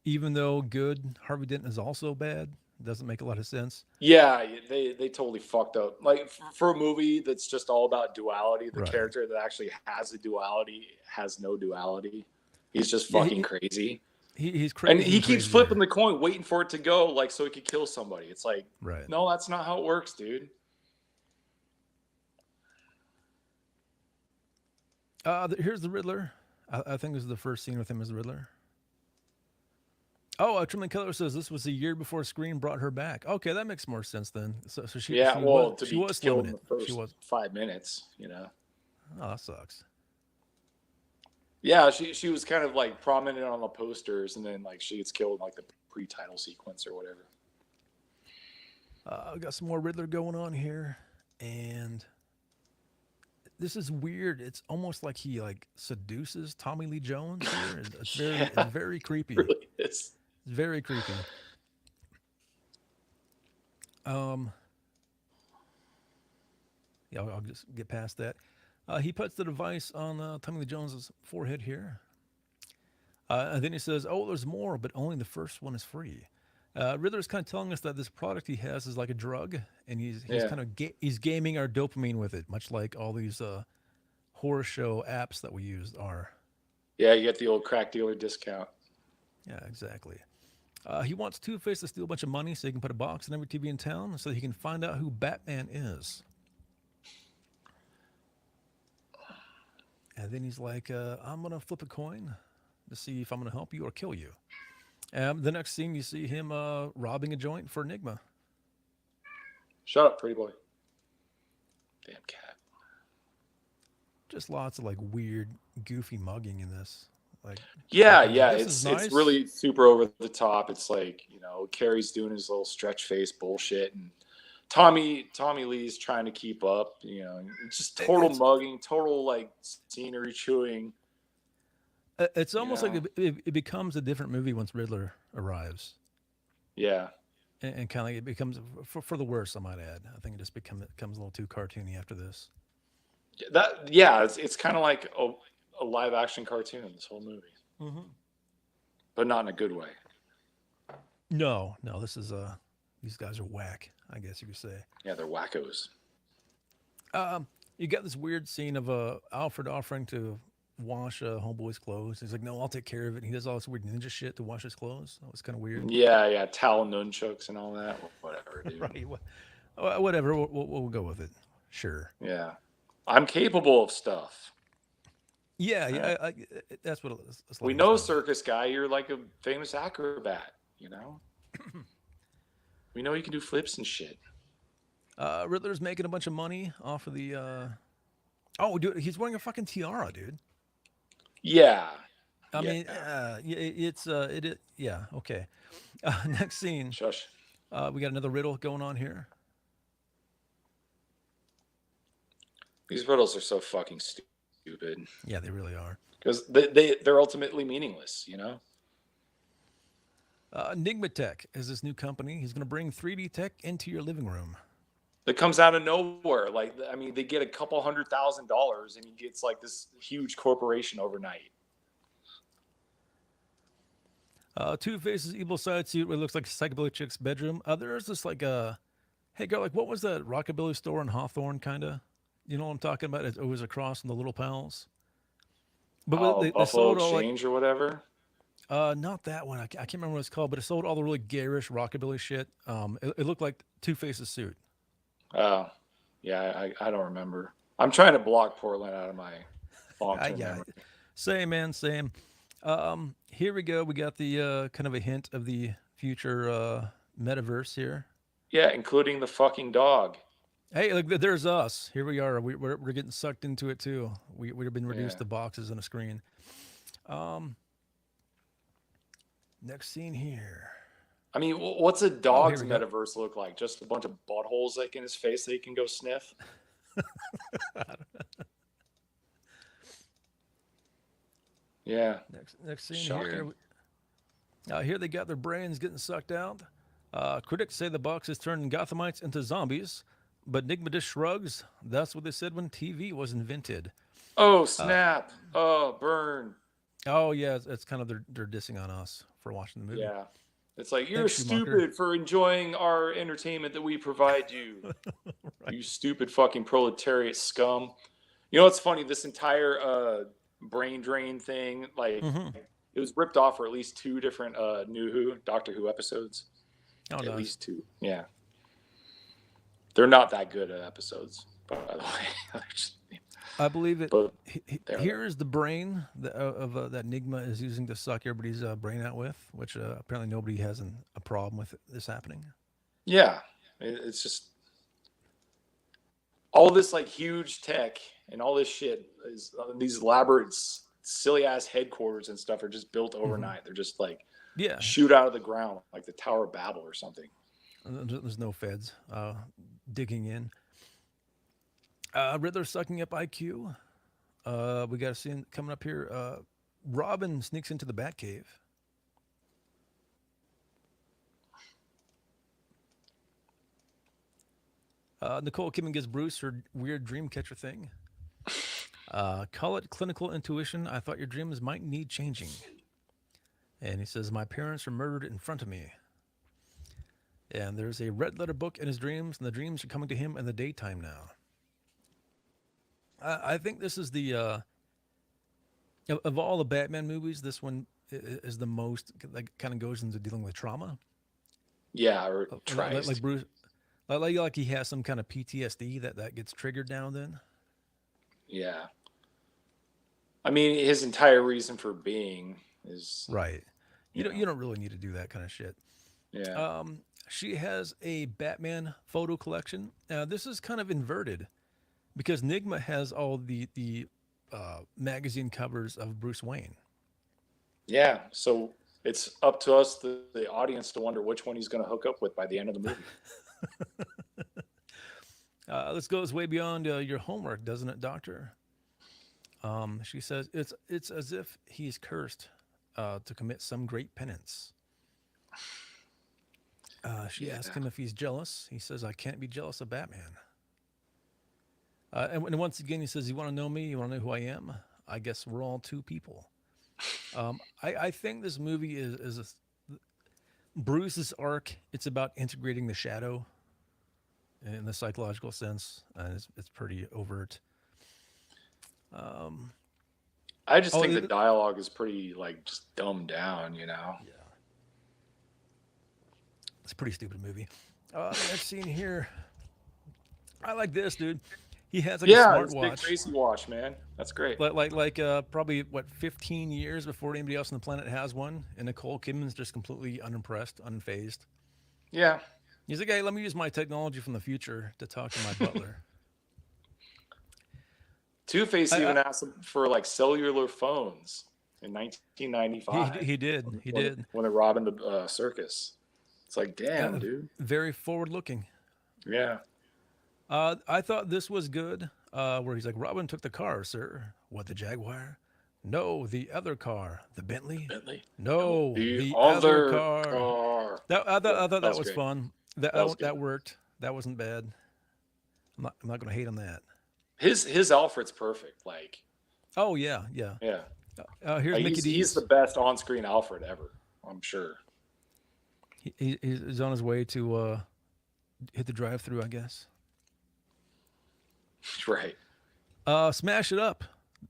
Even though good, Harvey Dent is also bad. Doesn't make a lot of sense. Yeah, they totally fucked up. Like for a movie that's just all about duality, the Right. character that actually has a duality has no duality. He's just Yeah, fucking crazy. he's And crazy he and keeps flipping crazier. the coin, waiting for it to go, like so he could kill somebody. It's like, Right. no, that's not how it works, dude. Here's the Riddler. I think this is the first scene with him as the Riddler. Oh, Trimley Keller says this was a year before Scream brought her back. Okay, that makes more sense then. So she Yeah, she was well, to she be was killed slumming in it. the She first was. 5 minutes. Oh, that sucks. Yeah, she was kind of like prominent on the posters, and then like she gets killed in like the pre-title sequence or whatever. We got some more Riddler going on here, and this is weird. It's almost like he like seduces Tommy Lee Jones here. It's very Yeah, it's very it creepy. really is. It's very creepy. Um, yeah, I'll just get past that. He puts the device on Tommy Lee Jones's forehead here, and then he says, "Oh, there's more, but only the first one is free." Riddler's kind of telling us that this product he has is like a drug, and he's Yeah, kind of he's gaming our dopamine with it, much like all these horror show apps that we use are. yeah, you get the old crack dealer discount. Yeah, exactly. He wants Two Face to steal a bunch of money so he can put a box in every TV in town so he can find out who Batman is. And then he's like, I'm going to flip a coin to see if I'm going to help you or kill you. The next scene, you see him robbing a joint for Enigma. Shut up, pretty boy. Damn cat. Just lots of like weird, goofy mugging in this. Like, Yeah, you're like, yeah. this is It's nice. really super over the top. It's like, Carrie's doing his little stretch face bullshit, and Tommy Lee's trying to keep up. It's just total It's mugging, total like scenery chewing. it's You almost like know. it becomes a different movie once Riddler arrives, Yeah. and kind of like it becomes for the worse. I might add. I think it becomes a little too cartoony after this. It's kind of like a live action cartoon. This whole movie, Mm-hmm. but not in a good way. No, no, this is these guys are whack. I guess you could say. Yeah, they're wackos. You got this weird scene of Alfred offering to wash homeboy's clothes. He's like, "No, I'll take care of it." And he does all this weird ninja shit to wash his clothes. That was kind of weird. Yeah, yeah, towel nunchucks and all that. Whatever, dude. Right. Whatever. We'll go with it. Sure. Yeah, I'm capable of stuff. Yeah. Right? Yeah. That's what it's We letting us know, know. circus guy, you're like a famous acrobat. We know you can do flips and shit. Riddler's making a bunch of money off of the. Oh, dude, he's wearing a fucking tiara, dude. Yeah, I yeah. mean, yeah, okay. Next scene, Shush. we got another riddle going on here. These riddles are so fucking stupid Yeah, they really are. because they're ultimately meaningless. Enigma Tech is this new company. He's going to bring 3D tech into your living room. That comes out of nowhere. Like, I mean, they get a couple $100,000 and he gets like this huge corporation overnight. Two-Face's evil side suit, where it looks like a psychobilly chick's bedroom. There's this like hey girl, like what was that rockabilly store in Hawthorne, kind of? You know what I'm talking about? It was across from the Little Pals. But Oh, they Buffalo sold all like Exchange or whatever. not that one. I can't remember what it's called, but it sold all the really garish rockabilly shit. It looked like Two Face's suit. Oh, yeah, I don't remember. I'm trying to block Portland out of my long-term Yeah, memory. same man, same. Here we go. We got the kind of a hint of the future metaverse here. Yeah, including the fucking dog. Hey, look, there's us. Here we are. We're getting sucked into it too. We've been Yeah. reduced to boxes and a screen. Next scene here. I mean, what's a Oh, here dog's we go. metaverse look like? Just a bunch of buttholes like in his face that he can go sniff? Yeah, Next scene shocking. here. Here they got their brains getting sucked out. Critics say the box is turning Gothamites into zombies, but Enigma just shrugs. That's what they said when TV was invented. Oh, snap. Oh, burn. Oh yeah, it's kind of they're dissing on us for watching the movie. Yeah. It's like, you're Thanks, Schumacher. stupid for enjoying our entertainment that we provide you. Right. You stupid fucking proletariat scum. You know what's funny? This entire brain drain thing, like, Mm-hmm. it was ripped off for at least two different Doctor Who episodes. Oh, At nice. least two. Yeah. They're not that good at episodes, by the way. I believe it. But Here is the brain of that Enigma is using to suck everybody's brain out with, which apparently nobody has a problem with this happening. yeah, it's just all this like huge tech and all this shit is these elaborate, silly ass headquarters and stuff are just built overnight. They're just like Yeah, shoot out of the ground like the Tower of Babel or something. there's no feds digging in. Riddler sucking up IQ. We got a scene coming up here. Robin sneaks into the Batcave. Nicole Kidman gives Bruce her weird dream catcher thing. Call it clinical intuition. I thought your dreams might need changing. And he says, my parents were murdered in front of me. And there's a red letter book in his dreams, and the dreams are coming to him in the daytime now. I think this is the of all the Batman movies, this one is the most like kind of goes into dealing with trauma. Yeah, or tries. Like Bruce, like he has some kind of PTSD that gets triggered now and then. Yeah. I mean, his entire reason for being is right. You don't really need to do that kind of shit. Yeah. She has a Batman photo collection. This is kind of inverted because Nigma has all the magazine covers of Bruce Wayne. Yeah, so it's up to us, the audience, to wonder which one he's going to hook up with by the end of the movie. This goes way beyond your homework, doesn't it, Doctor? She says it's as if he's cursed to commit some great penance. She Yeah. asks him if he's jealous. He says, "I can't be jealous of Batman." And once again, he says, "You want to know me? You want to know who I am? I guess we're all two people." I think this movie is Bruce's arc. It's about integrating the shadow in the psychological sense, and it's pretty overt. Um, I just oh, think the dialogue is pretty like just dumbed down, you know. yeah, it's a pretty stupid movie. Next scene here, I like this dude. He has like a Yeah, this big smartwatch, crazy watch, man. That's great. probably what 15 years before anybody else on the planet has one, and Nicole Kidman's just completely unimpressed, unfazed. Yeah. He's like, "Hey, let me use my technology from the future to talk to my butler." Two-Face I, even asked him for like cellular phones in he 1995 did. when they're robbing the circus. It's like, Uh, damn, dude. very forward looking. Yeah. I thought this was good. Where he's like, "Robin took the car, sir. What, the Jaguar? No, the other car. The Bentley? Bentley. No, No, the the other other car." car. I Yeah, thought that that was was great. fun. That was good. That worked. That wasn't bad. I'm not going to hate on that. His Alfred's perfect. Like, Oh yeah, yeah. yeah, Here's like Mickey he's the D's. best on-screen Alfred ever. I'm sure. He's on his way to hit the drive-through, I guess. Right. Smash it up.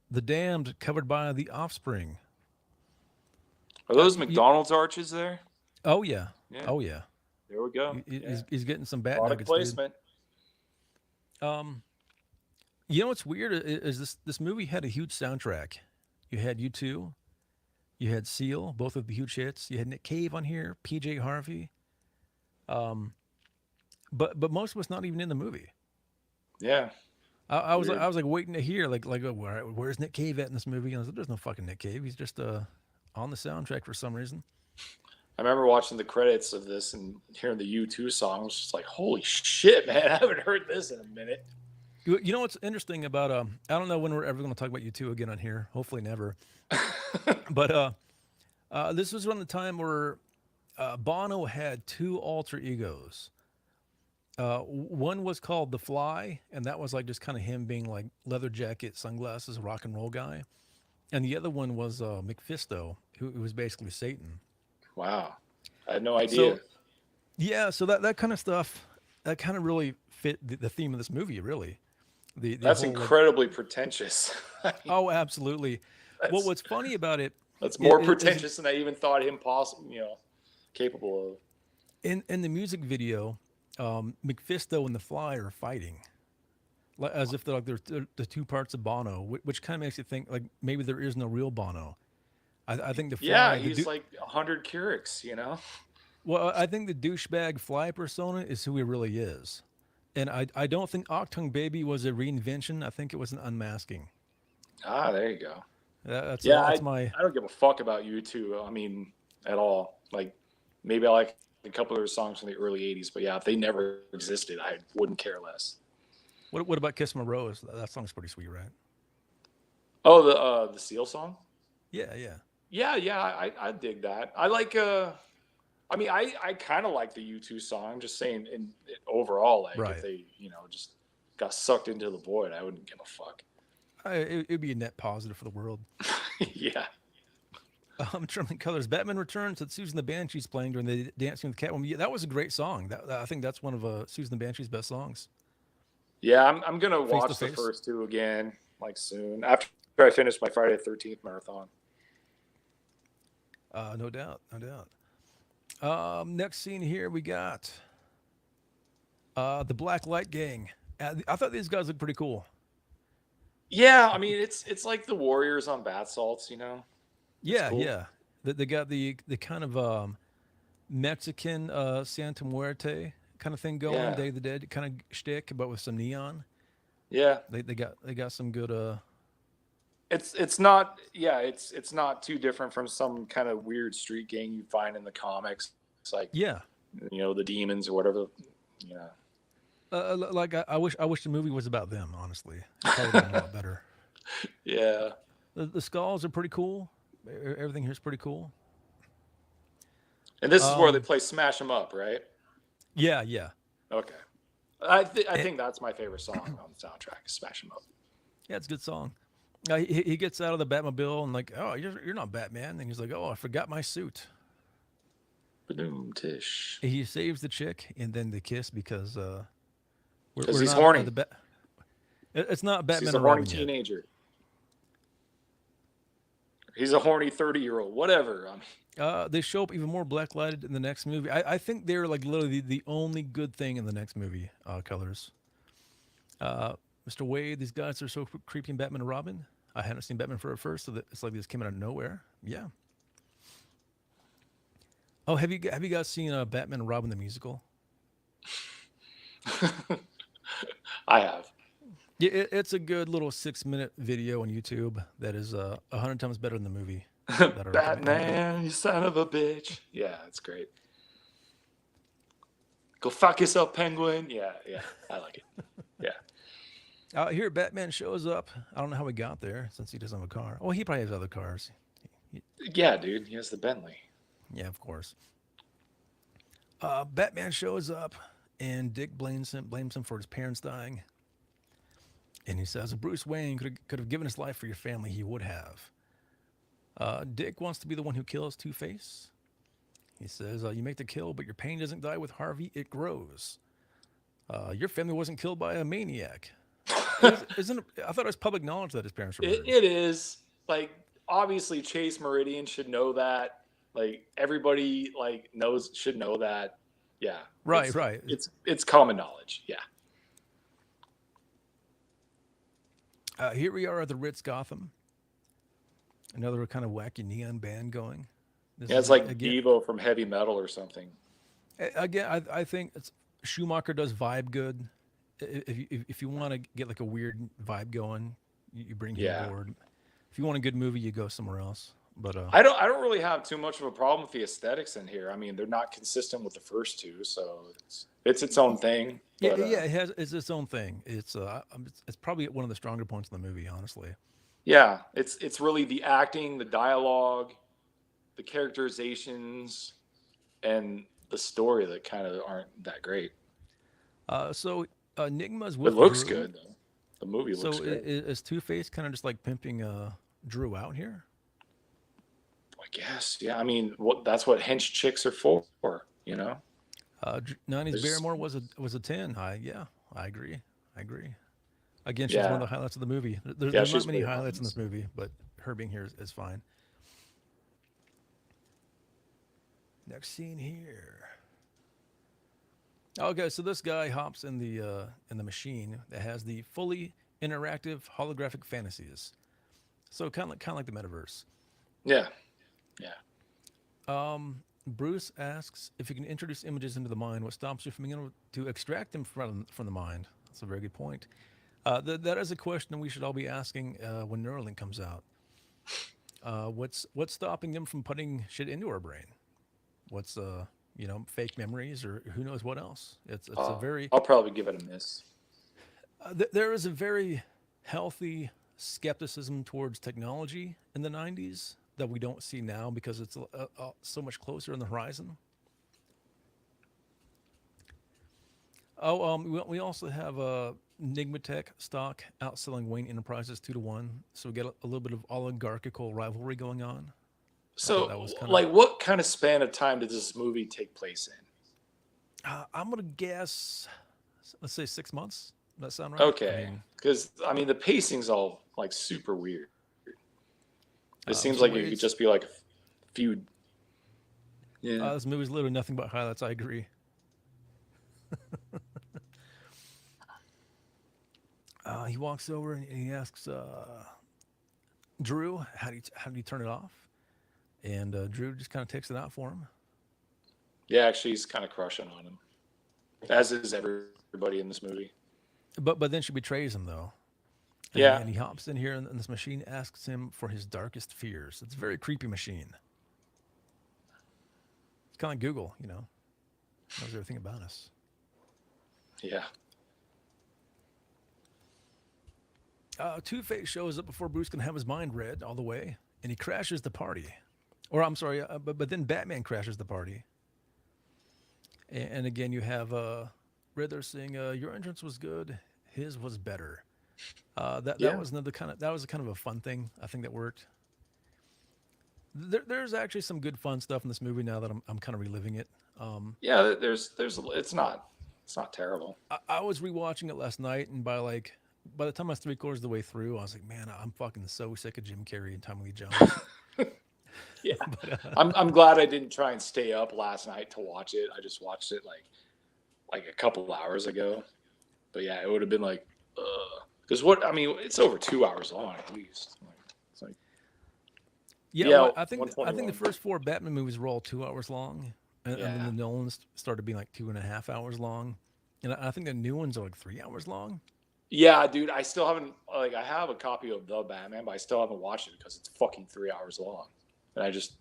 The Damned covered by the Offspring. Are those You, McDonald's arches there? oh yeah, Yeah. oh yeah. There we go. Yeah. He's getting some bat Product nuggets, dude. placement. Um, you know what's weird is this movie had a huge soundtrack. You had U2, you had Seal, both of the huge hits. You had Nick Cave on here, PJ Harvey. Um, but most was not even in the movie. Yeah. I Weird. was like waiting to hear where's Nick Cave at in this movie? And I was like, there's no fucking Nick Cave. He's just on the soundtrack for some reason. I remember watching the credits of this and hearing the U2 song. I was just like, holy shit, man. I haven't heard this in a minute. You know what's interesting about I don't know when we're ever going to talk about U2 again on here. Hopefully never. But this was around the time where Bono had two alter egos. One was called The Fly, and that was like just kind of him being like leather jacket, sunglasses, rock and roll guy. And the other one was McFisto, who was basically Satan. Wow. I had no idea. So yeah, so that kind of stuff, that kind of really fit the theme of this movie, really. The That's whole like, incredibly pretentious. oh, absolutely. Well, that's what's funny about it that's more is pretentious than I even thought him possible, capable of. in the music video, McFisto and the Fly are fighting, as if they're like they're the two parts of Bono, which kind of makes you think like maybe there is no real Bono. I think the Yeah, Fly, he's like 100 Keurigs. well, I think the douchebag Fly persona is who he really is, and I don't think Octung Baby was a reinvention. I think it was an unmasking. Ah, there you go. Yeah, That's my I don't give a fuck about U2. I mean, at all. Like, maybe I like a couple of their songs from the early 80s, but yeah, if they never existed, I wouldn't care less. what about Kiss My Rose? That song's pretty sweet, right? Oh, the Seal song? Yeah, yeah. Yeah, I dig that. I like I mean, I kind of like the U2 song. I'm just saying, overall, like if Right. they, just got sucked into the void, I wouldn't give a fuck. It'd be a net positive for the world. Yeah. Trembling Colors. Batman Returns that Susan the Banshee's playing during the Dancing with the Catwoman. Yeah, that was a great song. I think that's one of Susan the Banshee's best songs. Yeah, I'm gonna Face to watch the Face. first two again, like soon after I finish my Friday the 13th marathon. No doubt, no doubt. Next scene here we got the Black Light Gang. I thought these guys looked pretty cool. Yeah, I mean it's like the Warriors on bath salts. It's Yeah, cool. yeah. They got the kind of Mexican Santa Muerte kind of thing going, Yeah, Day of the Dead kind of shtick, but with some neon. yeah. They got some good It's not, yeah, it's not too different from some kind of weird street gang you find in the comics. It's like, yeah. the demons or whatever. Yeah. Like I wish the movie was about them. Honestly, it probably would have been a lot better. Yeah. The skulls are pretty cool. Everything here's pretty cool. And this is where they Um, play Smash 'em Up, right? yeah, yeah, Okay. I and, think that's my favorite song on the soundtrack, Smash 'em Up. yeah. It's a good song. He gets out of the Batmobile and like, oh, you're not Batman. And he's like, oh, I forgot my suit. Badoom tish. He saves the chick and then they kiss because Because we're he's not horny. It's not 'Cause he's Batman a and horny Robin yet. teenager. He's a horny 30-year-old. Whatever. I mean, They show up even more blacklighted in the next movie. I think they're like literally the only good thing in the next movie. Colors. Mr. Wade, these guys are so creepy in Batman and Robin. I hadn't seen Batman for at first, so that it's like this came out of nowhere. Yeah. Oh, have you guys seen Batman and Robin the musical? I have. Yeah, it's a good little 6-minute video on YouTube that is 100 times better than the movie that I recommend. Batman, you son of a bitch. Yeah, it's great. Go fuck yourself, penguin. Yeah, yeah. I like it. Yeah. Here, Batman shows up. I don't know how he got there since he doesn't have a car. Oh, he probably has other cars. Yeah, dude. He has the Bentley. Yeah, of course. Batman shows up, and Dick blames him for his parents dying. And he says, if Bruce Wayne could have given his life for your family, he would have. Dick wants to be the one who kills Two-Face. He says, you make the kill, but your pain doesn't die with Harvey, it grows. Your family wasn't killed by a maniac. Isn't it, I thought it was public knowledge that his parents were murdered. It is. Like, obviously, Chase Meridian should know that. Like, everybody, should know that. Yeah. Right, right. It's common knowledge. Yeah. Here we are at the Ritz Gotham. Another kind of wacky neon band going. This Yeah, it's is, like again, Devo from Heavy Metal or something. again. I think Schumacher does vibe good. If you want to get like a weird vibe going, you bring him Yeah. aboard. If you want a good movie, you go somewhere else. But I don't really have too much of a problem with the aesthetics in here. I mean, they're not consistent with the first two, so it's its own thing. yeah, But, it's its own thing. It's probably one of the stronger points in the movie, honestly. yeah, it's really the acting, the dialogue, the characterizations, and the story that kind of aren't that great. So Enigma's It with looks Drew. good though. The movie looks So great. is Two-Face kind of just like pimping Drew out here? I guess. Yeah. I mean, that's what hench chicks are for. You know. 90s There's Barrymore was a 10. I agree. Again, she's one of yeah, the highlights of the movie. There's yeah. there's not She's many way highlights in on. this movie, but her being here is fine. Next scene here. Okay, so this guy hops in the machine that has the fully interactive holographic fantasies. So kind of like the metaverse. Yeah. Yeah. Bruce asks if you can introduce images into the mind. What stops you from being able to extract them from the mind? That's a very good point. That is a question we should all be asking when Neuralink comes out. What's stopping them from putting shit into our brain? What's fake memories or who knows what else? It's a very I'll probably give it a miss. there is a very healthy skepticism towards technology in the 90s that we don't see now because it's so much closer on the horizon. Oh, we also have Nigmatech stock outselling Wayne Enterprises 2-1, so we get a little bit of oligarchical rivalry going on. So, that was kinda, like, what kind of span of time does this movie take place in? I'm gonna guess, let's say 6 months. Does that sound right? Okay, because I mean the pacing's all like super weird. It seems so like it could just be like a few. Yeah. this movie's literally nothing but highlights. I agree. He walks over and he asks Drew, how do you turn it off? And Drew just kind of takes it out for him. Yeah, actually, he's kind of crushing on him, as is everybody in this movie. But then she betrays him though, Yeah, and he hops in here, and this machine asks him for his darkest fears. It's a very creepy machine. It's kind of like Google, knows everything about us. yeah, Two-Face shows up before Bruce can have his mind read all the way, and he crashes the party. Or I'm sorry, but then Batman crashes the party. And again, you have Riddler saying, "Your entrance was good, his was better." That yeah, was another that was kind of a fun thing. I think that worked. There's actually some good fun stuff in this movie now that I'm kind of reliving it. yeah. It's not terrible. I was rewatching it last night, and by the time I was 3/4 of the way through, I was like, man, I'm fucking so sick of Jim Carrey and Tommy Lee Jones. Yeah, but I'm glad I didn't try and stay up last night to watch it. I just watched it like a couple hours ago. But yeah, it would have been like, because it's over 2 hours long at least. It's like, yeah, yeah, well, I think the 121. first four Batman movies were all 2 hours long, and then Yeah, the Nolans started being like 2.5 hours long, and I think the new ones are like 3 hours long. yeah, dude. I still haven't I have a copy of the Batman, but I still haven't watched it because it's fucking 3 hours long, and I just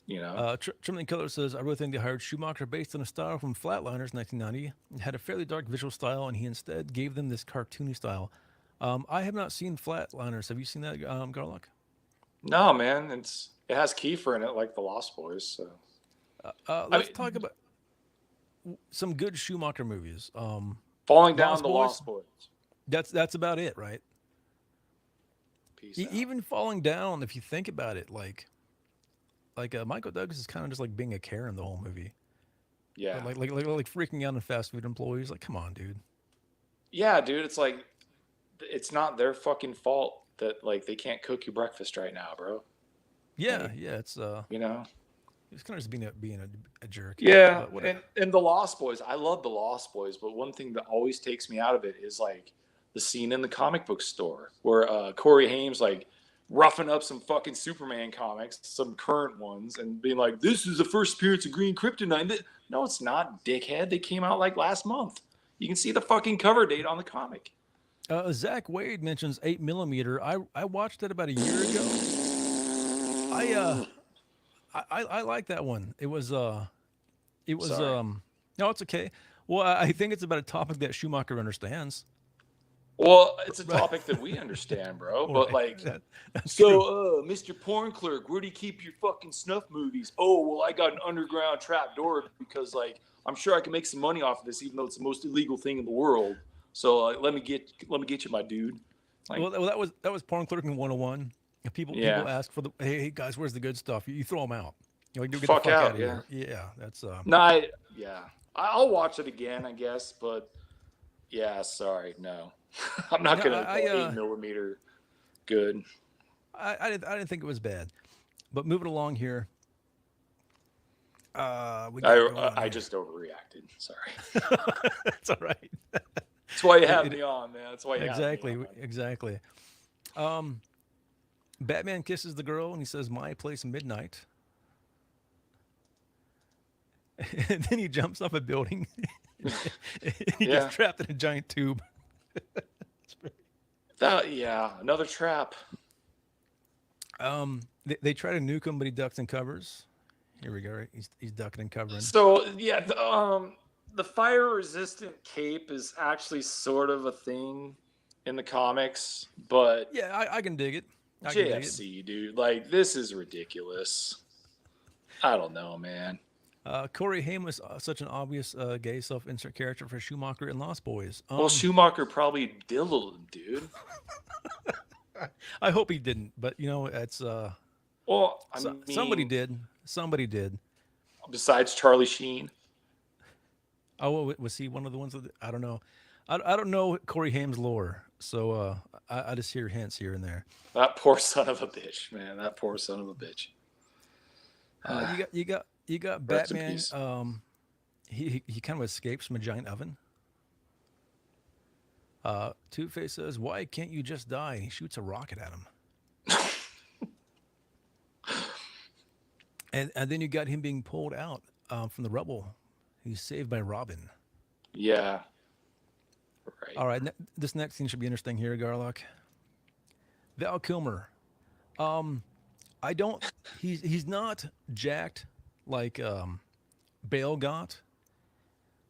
Trimling Killer says, I really think they hired Schumacher based on a style from Flatliners 1990. It had a fairly dark visual style, and he instead gave them this cartoony style. I have not seen Flatliners. Have you seen that, Garlock? no, man. It has Kiefer in it like the Lost Boys. So I Let's mean, talk about some good Schumacher movies. falling down Lost the Boys. Lost Boys. That's about it, right? Peace out. Even Falling Down, if you think about it, Michael Douglas is kind of just like being a Karen the whole movie. Yeah, Like freaking out on fast food employees. Like, come on, dude. yeah, dude. It's like it's not their fucking fault that like they can't cook you breakfast right now, bro. Yeah, Like, yeah. you know. It's kind of just being a jerk. Yeah, But whatever. and the Lost Boys. I love the Lost Boys, but one thing that always takes me out of it is like the scene in the comic book store where Corey Haim's like roughing up some fucking Superman comics, some current ones, and being like, "This is the first appearance of Green Kryptonite." No, it's not, dickhead. They came out like last month. You can see the fucking cover date on the comic. Zach Wade mentions 8 millimeter. I watched it about a year ago. I I like that one. It was Sorry. no, it's okay. Well, I think it's about a topic that Schumacher understands. Well, it's a topic that we understand, bro. But Right. like, That's true. so, Mr. Porn Clerk, where do you keep your fucking snuff movies? Oh, well, I got an underground trap door because, like, I'm sure I can make some money off of this, even though it's the most illegal thing in the world. So, let me get you, my dude. Like, Well, that was porn clerking 101. If people yeah, ask for the hey guys, where's the good stuff? You throw them out. You're like, dude, get the fuck fuck out out, of yeah. here. Yeah, that's No, yeah, I'll watch it again, I guess, but yeah, sorry, no, I'm not no. gonna call 8 millimeter good. I didn't think it was bad. But moving along here, we got going I on here. just overreacted. Sorry. That's all right. That's why you have It- me on, man. That's why you exactly, have me on. exactly. Batman kisses the girl and he says, "My place midnight." And then he jumps off a building. And he Yeah. gets trapped in a giant tube. Yeah, another trap. They try to nuke him, but he ducks and covers. Here we go. Right? He's ducking and covering. So yeah, the fire resistant cape is actually sort of a thing in the comics, but Yeah, I can dig it. I can dig it. JFC, dude, like this is ridiculous. I don't know, man. Corey Haim was such an obvious gay self-insert character for Schumacher in Lost Boys. Well, Schumacher probably diddled him, dude. I hope he didn't, but it's Well, I mean, somebody did. Somebody did. besides Charlie Sheen. Oh, was he one of the ones that I don't know? I don't know Corey Haim's lore, so I just hear hints here and there. That poor son of a bitch, man. That poor son of a bitch. You got Rest in Batman. peace. He kind of escapes from a giant oven. Two-Face says, "Why can't you just die?" And he shoots a rocket at him. And then you got him being pulled out from the rubble. He's saved by Robin. Yeah. Right. All right, this next scene should be interesting here, Garlock. Val Kilmer. I don't. He's not jacked like Bale got,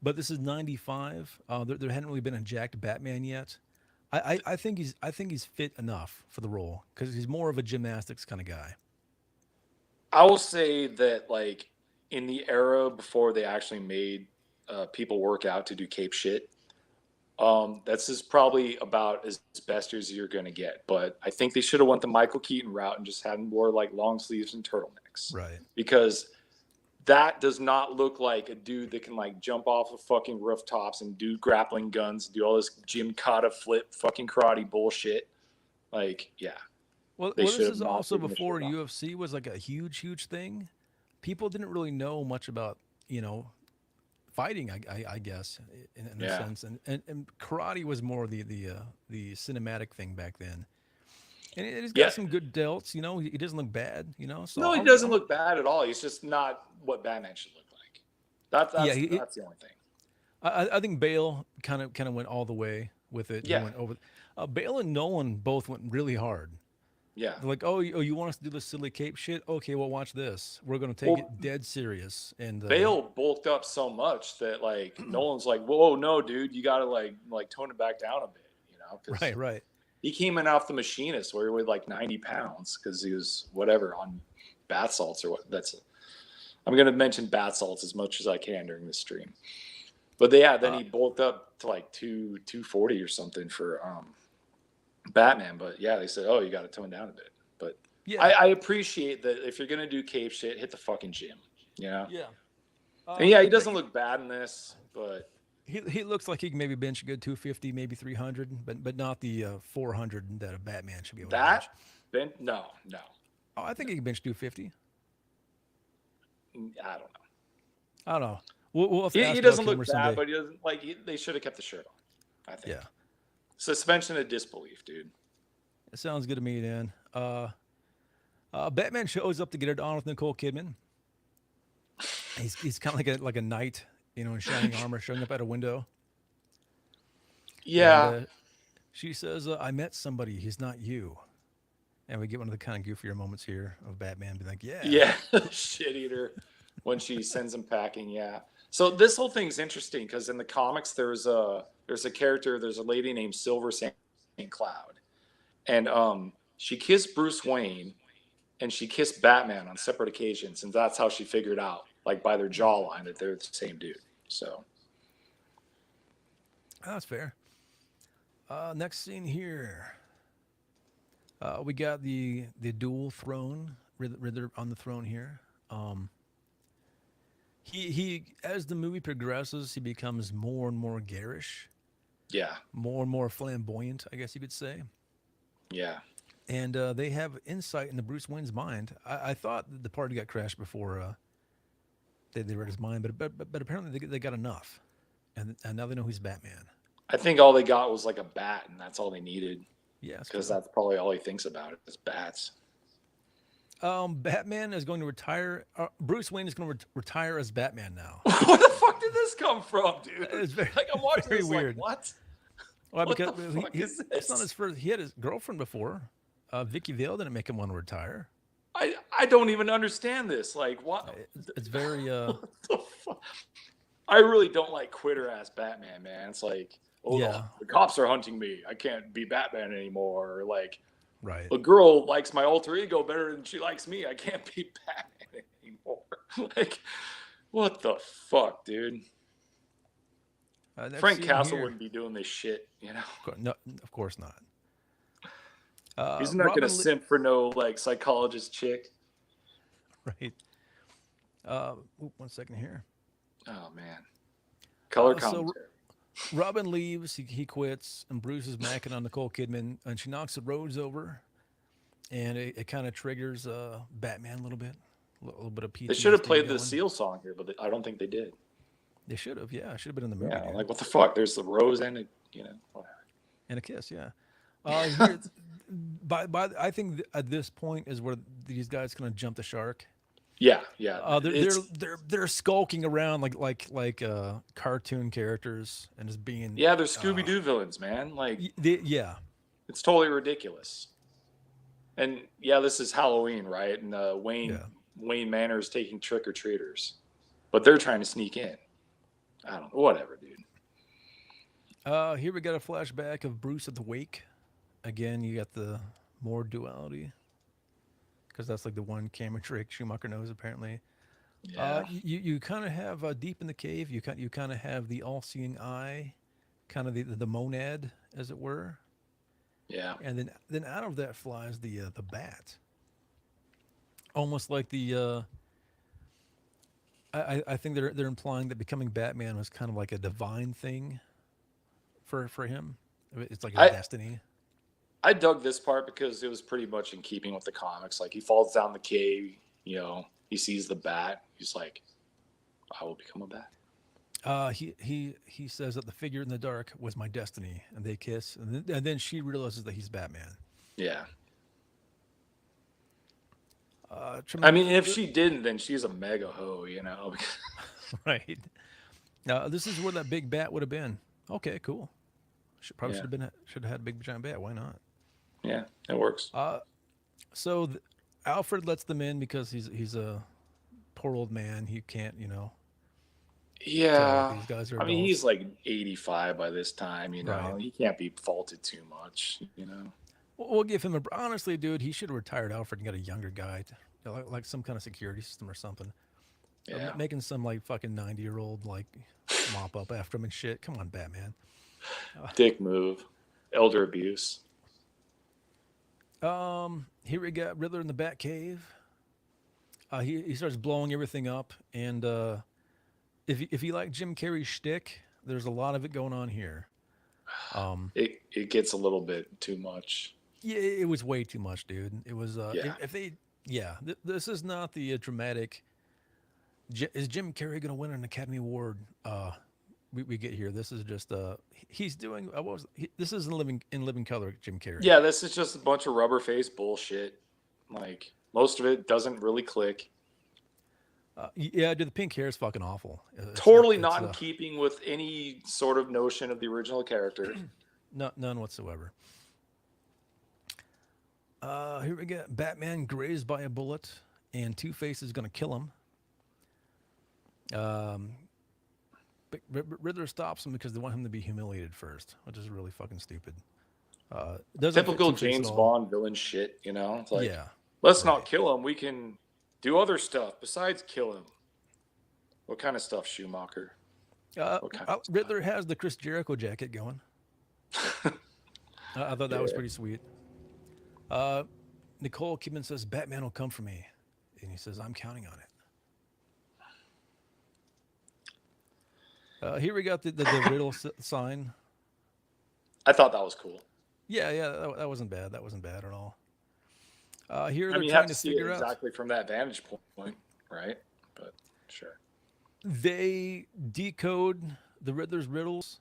but this is '95. There hadn't really been a jacked Batman yet. I think he's fit enough for the role because he's more of a gymnastics kind of guy. I will say that, like, in the era before they actually made people work out to do cape shit, that's just probably about as best as you're going to get. But I think they should have went the Michael Keaton route and just had him wear like long sleeves and turtlenecks, Right. because that does not look like a dude that can like jump off of fucking rooftops and do grappling guns, do all this Jim Kata flip fucking karate bullshit. Like, yeah, they Well, should this have is not also taken the before shirt off. UFC was like a huge thing. People didn't really know much about fighting. I guess in a Yeah. sense, and karate was more the cinematic thing back then. And he's got Yeah. some good delts. He doesn't look bad. So No, he doesn't look bad at all. He's just not what Batman should look like. yeah. That's the only thing. I think Bale kind of went all the way with it. He Yeah. went over. Bale and Nolan both went really hard. Yeah. They're like, oh, you want us to do this silly cape shit? Okay, well, watch this. We're gonna take Well, it dead serious. And Bale bulked up so much that like Nolan's like, whoa, no, dude, you gotta like tone it back down a bit, because right. he came in off the Machinist where he weighed like 90 pounds because he was whatever on bath salts or what. I'm gonna mention bath salts as much as I can during this stream. But then he bulked up to like 240 or something for Batman. But yeah, they said, oh, you got to tone down a bit. But Yeah, I appreciate that if you're gonna do cape shit, hit the fucking gym, yeah. And yeah, he doesn't look bad in this, but He looks like he can maybe bench a good 250, maybe 300, but not the 400 that a Batman should be able to bench. no. Oh, I think he can bench 250. I don't know. I don't know. We'll have to He ask doesn't Val look Kilmer bad, someday. but he doesn't like. They should have kept the shirt on. I think. Yeah, Suspension of disbelief, dude. it sounds good to me, Dan. Batman shows up to get it on with Nicole Kidman. He's kind of like a knight, in shining armor, showing up at a window. Yeah, And she says, "I met somebody. He's not you." And we get one of the kind of goofier moments here of Batman being like, "Yeah, yeah, shit eater. When she sends him packing, yeah. So this whole thing's interesting because in the comics, there's a character, there's a lady named Silver St. Cloud, and she kissed Bruce Wayne, and she kissed Batman on separate occasions, and that's how she figured out, like by their jawline, that they're the same dude. So that's fair." Next scene here. We got the dual throne, Riddler on the throne here. He as the movie progresses, he becomes more and more garish, yeah, more and more flamboyant, I guess you could say. yeah. And they have insight into Bruce Wayne's mind. I thought that the party got crashed before they read his mind, but apparently they got enough, and now they know he's Batman. I think all they got was like a bat, and that's all they needed Yeah, because that's probably all he thinks about is bats. Batman is going to retire. Bruce Wayne is going to retire as Batman now. Where the fuck did this come from, dude? It's very, Like I'm watching very this weird. like what? Well, What because the fuck is it's not this? his first. He had his girlfriend before. Vicky Vale didn't make him want to retire. I don't even understand this. Like what? It's very What the fuck? I really don't like quitter ass Batman, man. It's like, oh, Yeah. the cops are hunting me. I can't be Batman anymore. Or like, right. a girl likes my alter ego better than she likes me. I can't be Batman anymore. Like, what the fuck, dude? Next Frank scene Castle here- wouldn't be doing this shit, No, of course not. He's not Robin gonna simp for no like psychologist chick. Right. One second here. Oh man, color So- commentary. Robin leaves. He quits, and Bruce is macking on Nicole Kidman, and she knocks the Rhodes over, and it kind of triggers Batman a little bit, a little bit of PTSD. They should have played the going. Seal song here, but I don't think they did. They should have. Yeah, should have been in the movie. Yeah, dude. like what the fuck? There's the rose and whatever. And a kiss, yeah. Here, I think at this point is where these guys kind of jump the shark. Yeah, They're skulking around like cartoon characters and just being yeah, they're Scooby Doo villains, man. Like yeah. it's totally ridiculous. And yeah, this is Halloween, right? And Yeah. Wayne Manor's taking trick or treaters, but they're trying to sneak in. I don't know, whatever, dude. Here we got a flashback of Bruce at the wake. Again, you got the more duality because that's like the one camera trick Schumacher knows apparently. Yeah, You kind of have deep in the cave. You kind of have the all-seeing eye, kind of the monad, as it were, yeah. and then out of that flies the bat, almost like the. I think they're implying that becoming Batman was kind of like a divine thing for him. It's like his I destiny. I dug this part because it was pretty much in keeping with the comics. Like he falls down the cave, he sees the bat. He's like, I will become a bat. He says that the figure in the dark was my destiny, and they kiss, and then she realizes that he's Batman. Yeah. I Tremendous, mean, if she didn't, then she's a mega hoe. right? Now this is where that big bat would have been. Okay, cool. Probably Yeah. should have had a big giant bat. Why not? Yeah, it works. So Alfred lets them in because he's a poor old man. He can't tell that Yeah. these guys are I mean, he's adults. like 85 by this time, Right. He can't be faulted too much. We'll give him honestly, dude. He should have retired Alfred and got a younger guy, like some kind of security system or something. Or Yeah. making some like fucking 90-year-old like mop up after him and shit. Come on, Batman. Dick move. Elder abuse. Here we got Riddler in the Batcave. He starts blowing everything up, and if you like Jim Carrey's shtick, there's a lot of it going on here. It gets a little bit too much. Yeah, it was way too much, dude. It was Yeah. if they this is not the dramatic. Is Jim Carrey going to win an Academy Award? We get here. This is just he's doing this is in living color, Jim Carrey. Yeah, this is just a bunch of rubber face bullshit. Like most of it doesn't really click. Yeah, dude, the pink hair is fucking awful. Totally not in keeping with any sort of notion of the original character. None whatsoever. Here we go. Batman grazed by a bullet, and Two-Face is going to kill him. But Riddler stops him because they want him to be humiliated first, which is really fucking stupid. Typical James Bond villain shit, It's like, yeah, let's not kill him. We can do other stuff besides kill him. What kind of stuff, Schumacher? Riddler has the Chris Jericho jacket going. I thought that was pretty sweet. Nicole Kidman says, Batman will come for me. And he says, I'm counting on it. Here we got the riddle sign. I thought that was cool. Yeah, that wasn't bad. That wasn't bad at all. Here I they're mean, you trying have to to see it figure out. exactly from that vantage point, right? But sure. They decode the Riddler's riddles.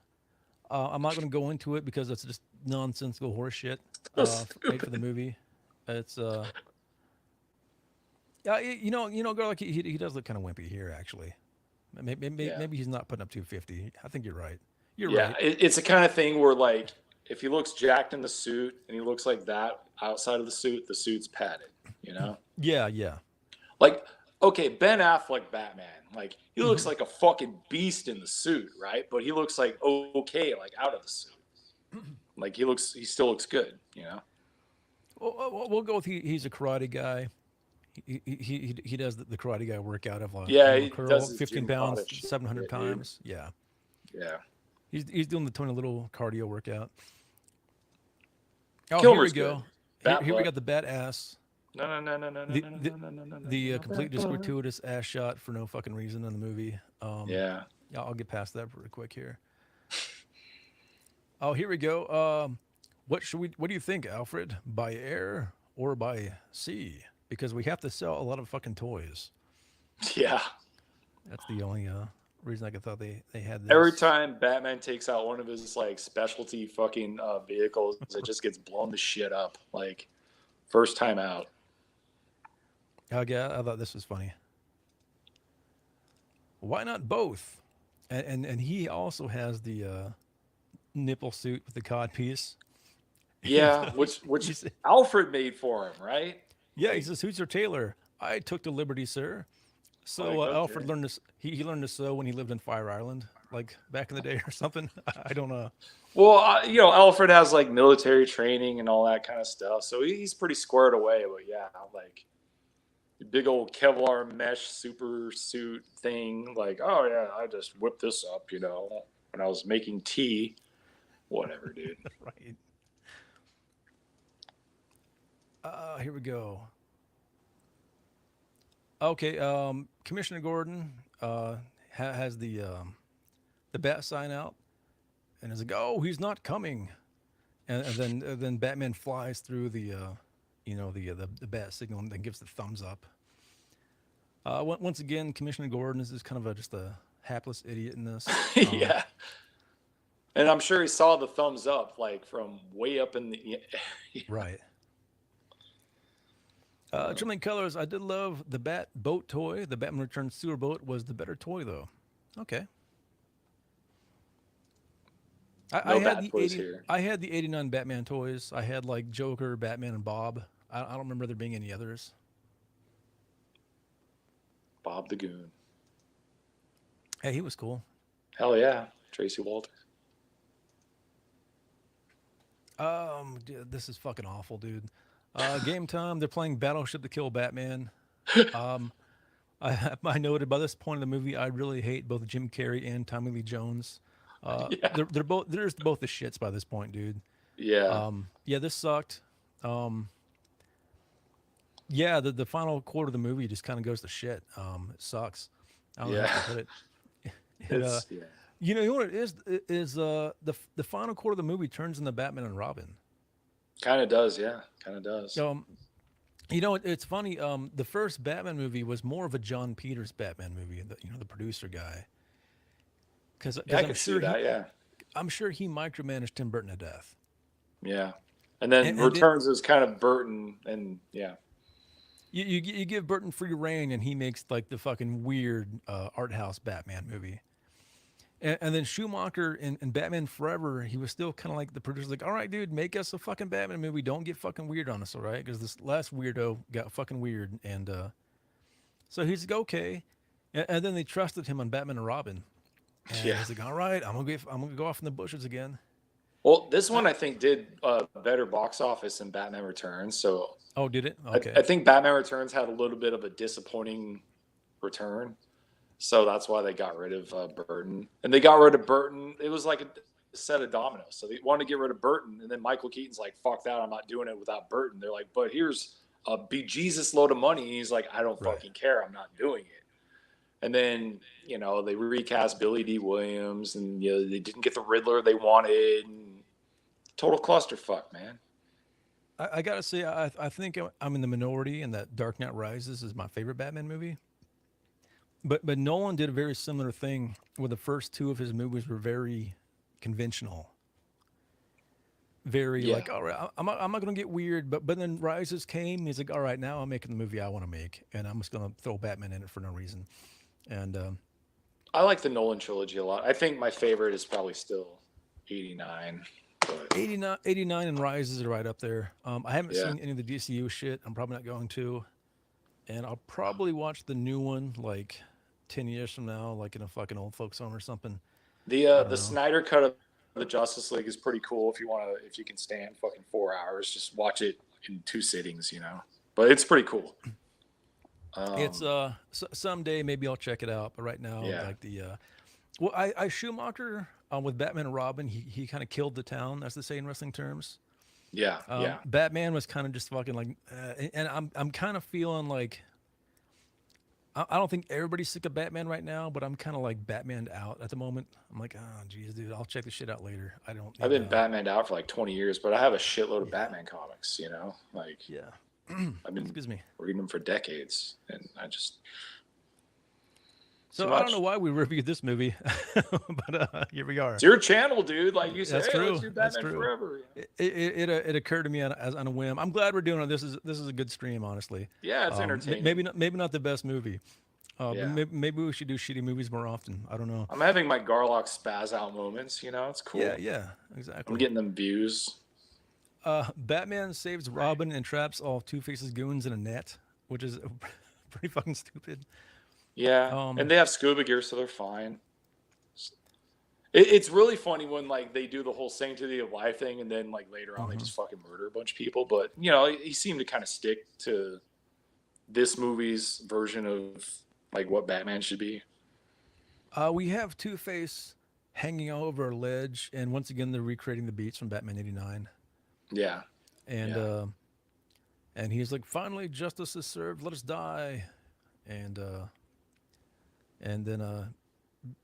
I'm not going to go into it because it's just nonsensical horseshit made for the movie. It's yeah, girl, like he does look kind of wimpy here actually. Maybe he's not putting up 250. I think you're right. You're right. It's the kind of thing where like if he looks jacked in the suit and he looks like that outside of the suit's padded. Yeah. Like, okay, Ben Affleck Batman, like he looks like a fucking beast in the suit, right? But he looks like okay, like out of the suit. Like he still looks good. We'll go with he's a karate guy. He does the karate guy workout of he curl does his 15 gym pounds cottage 700 shit, times. Yeah. Yeah. He's doing the Tony Little cardio workout. Oh, Kilmer's here we go. good. Here we got the bat ass. No. The complete just gratuitous ass shot for no fucking reason in the movie. Yeah. I'll get past that real quick here. Oh, here we go. What do you think, Alfred? By air or by sea? Because we have to sell a lot of fucking toys. Yeah. That's the only reason I could thought they had this. Every time Batman takes out one of his like specialty fucking vehicles, it just gets blown the shit up. Like first time out. Oh, yeah, I thought this was funny. why not both? And he also has the nipple suit with the cod piece. Yeah, He which said, Alfred made for him, right? yeah, he Like, says, "Who's your tailor?" I took the liberty, sir. So okay. Alfred learned this. He learned to sew when he lived in Fire Island, like back in the day or something. I don't know. Well, Alfred has like military training and all that kind of stuff, so he's pretty squared away. But yeah, like big old Kevlar mesh super suit thing. Like, oh yeah, I just whipped this up, when I was making tea. Whatever, dude. Right. Here we go. Okay. Commissioner Gordon has the bat sign out, and is like, "Oh, he's not coming." And then Batman flies through the bat signal and then gives the thumbs up. Once again, Commissioner Gordon is just kind of just a hapless idiot in this. Yeah, and I'm sure he saw the thumbs up like from way up in the. Right. Trembling Colors, I did love the Bat boat toy. The Batman Returns sewer boat was the better toy, though. Okay. I No had bad the toys 80. here. I had the '89 Batman toys. I had like Joker, Batman, and Bob. I don't remember there being any others. Bob the Goon. Hey, he was cool. Hell yeah, Tracy Walters. Dude, this is fucking awful, dude. Game time. They're playing Battleship to kill Batman. Um, I noted by this point in the movie, I really hate both Jim Carrey and Tommy Lee Jones. Yeah, They're both the shits by this point, dude. yeah, Yeah, this sucked. Um, yeah, the final quarter of the movie just kind of goes to shit. It sucks. I don't know how yeah. else to put it. It, Yeah. you know what it is the final quarter of the movie turns into Batman and Robin. Kind of does, yeah. Kind of does. Um, it's funny. The first Batman movie was more of a John Peters Batman movie. The producer guy, because Yeah, I I'm could see sure that. Yeah, he micromanaged Tim Burton to death. yeah. And then And then Returns is kind of Burton, and yeah, you give Burton free reign, and he makes like the fucking weird art house Batman movie. And then Schumacher in Batman Forever, he was still kind of like the producer's like, all right, dude, make us a fucking Batman movie. Don't get fucking weird on us, all right? Because this last weirdo got fucking weird. And so he's like, okay. And then they trusted him on Batman and Robin. And yeah. he's like, all right, I'm gonna go off in the bushes again. Well, this I, one I think did better box office than Batman Returns. So oh, did it? I Okay. think Batman Returns had a little bit of a disappointing return. So that's why they got rid of Burton. And they got rid of Burton. It was like a set of dominoes. So they wanted to get rid of Burton. And then Michael Keaton's like, fuck that. I'm not doing it without Burton. They're like, but here's a bejesus load of money. And he's like, I don't Right. fucking care. I'm not doing it. And then, they recast Billy D. Williams and, they didn't get the Riddler they wanted. And total clusterfuck, man. I gotta say, I think I'm in the minority, and that Dark Knight Rises is my favorite Batman movie. But Nolan did a very similar thing where the first two of his movies were very conventional, very Yeah. like, all right, I'm not gonna get weird, but then Rises came. He's like, all right, now I'm making the movie I want to make, and I'm just gonna throw Batman in it for no reason. And I like the Nolan trilogy a lot. I think my favorite is probably still 89. But 89 and Rises are right up there. I haven't yeah. seen any of the DCU shit. I'm probably not going to, and I'll probably watch the new one like 10 years from now, like in a fucking old folks home or something. I don't The know. Snyder cut of the Justice League is pretty cool if you can stand fucking 4 hours, just watch it in two sittings. But it's pretty cool. It's someday maybe I'll check it out, but right now Yeah. like well, I Schumacher with Batman and Robin, he kind of killed the town, as they say in wrestling terms. Yeah. Yeah. Batman was kind of just fucking like, and I'm kind of feeling like I don't think everybody's sick of Batman right now, but I'm kind of like Batmaned out at the moment. I'm like, oh geez, dude, I'll check this shit out later. I don't I've need been to. Batmaned out for like 20 years, but I have a shitload of Yeah, Batman comics. Like yeah. I've been Excuse me. reading them for decades, and I just too So I don't know much. why we reviewed this movie, but here we are. It's your channel, dude. Like you said, That's hey, let's true. do That's Batman true. Forever. It occurred to me on a whim. I'm glad we're doing it. This is a good stream, honestly. Yeah, it's entertaining. Maybe not the best movie, But Yeah. maybe we should do shitty movies more often. I don't know. I'm having my Garlock spaz out moments, you know, it's Yeah, cool. yeah, I'm exactly. getting them views. Batman saves Robin and traps all Two Face's goons in a net, which is pretty fucking stupid. Yeah. And Um, they have scuba gear, so they're fine. It's really funny when like they do the whole sanctity of life thing, and then like later on they mhm. just fucking murder a bunch of people. But you know, he seemed to kind of stick to this movie's version of like what Batman should be. We have Two Face hanging over a ledge, and once again they're recreating the beats from Batman '89, Yeah. and Yeah. uh, and he's like, "Finally, justice is served. Let us die." And then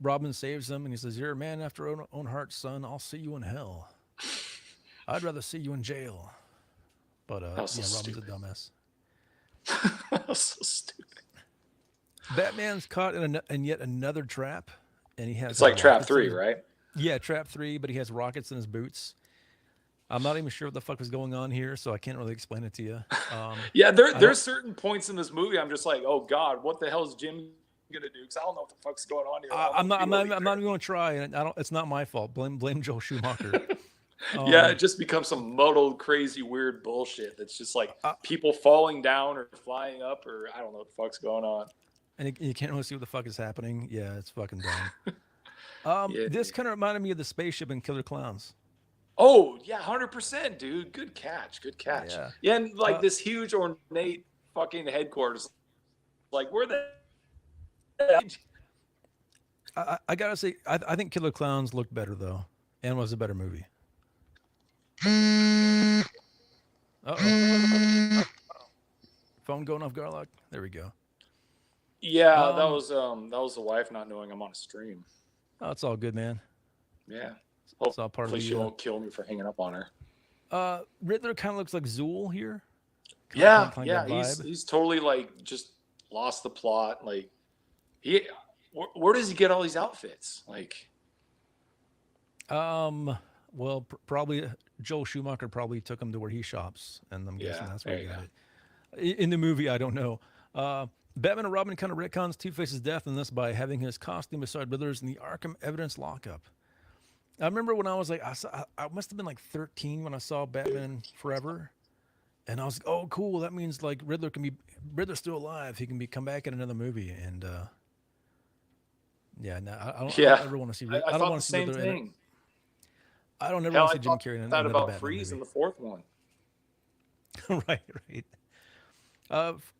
Robin saves him, and he says, "You're a man after your own heart, son. I'll see you in hell. I'd rather see you in jail." But That was so yeah, Robin's a stupid. dumbass. That was so stupid. Batman's caught in yet another trap, and he has It's like Trap rockets in 3, his right? yeah trap three, but he has rockets in his boots. I'm not even sure what the fuck was going on here, so I can't really explain it to you. Yeah, I don't. there's certain points in this movie I'm just like, oh god, what the hell is Jim gonna do? Because I don't know what the fuck's going on here. I, All I'm those not. I'm people not. leave I'm not even going to try, and I don't. It's not my fault. Blame Joel Schumacher. there. Yeah, Um, it just becomes some muddled, crazy, weird bullshit that's just like I, people falling down or flying up or I don't know what the fuck's going on. and you can't really see what the fuck is happening. Yeah, it's fucking dumb. Yeah. This kind of reminded me of the spaceship in Killer Clowns. Oh yeah, 100%, dude. Good catch. Good catch. Yeah. Yeah, and like Uh, this huge ornate fucking headquarters. Like where the I gotta say, I think Killer Clowns looked better though, and was a better movie. Uh oh, phone going off, Garlock. There we go. Yeah, Um, that was the wife not knowing I'm on a stream. oh, it's all good, man. Yeah. It's all part of Hopefully she the. won't kill me for hanging up on her. Riddler kind of looks like Zool here. Yeah, Kind of yeah, that vibe. he's totally like just lost the plot. Like he, where does he get all these outfits? Like, Um, well, probably Joel Schumacher probably took him to where he shops, and I'm guessing yeah, that's where there he you go. got it. In the movie, I don't know. Batman and Robin kind of retcons Two Face's death in this by having his costume beside Riddler's in the Arkham evidence lockup. I remember when I was like, I must have been like 13 when I saw Batman Forever, and I was like, oh, cool. That means like Riddler's still alive. He can come back in another movie, and yeah, no, I don't Yeah, ever want to see. I I don't thought want the to see same Riddler in it. thing. I don't ever Hell, want to I see Jim thought Carrey in that another about Batman Freeze in movie. the fourth one. Right, right.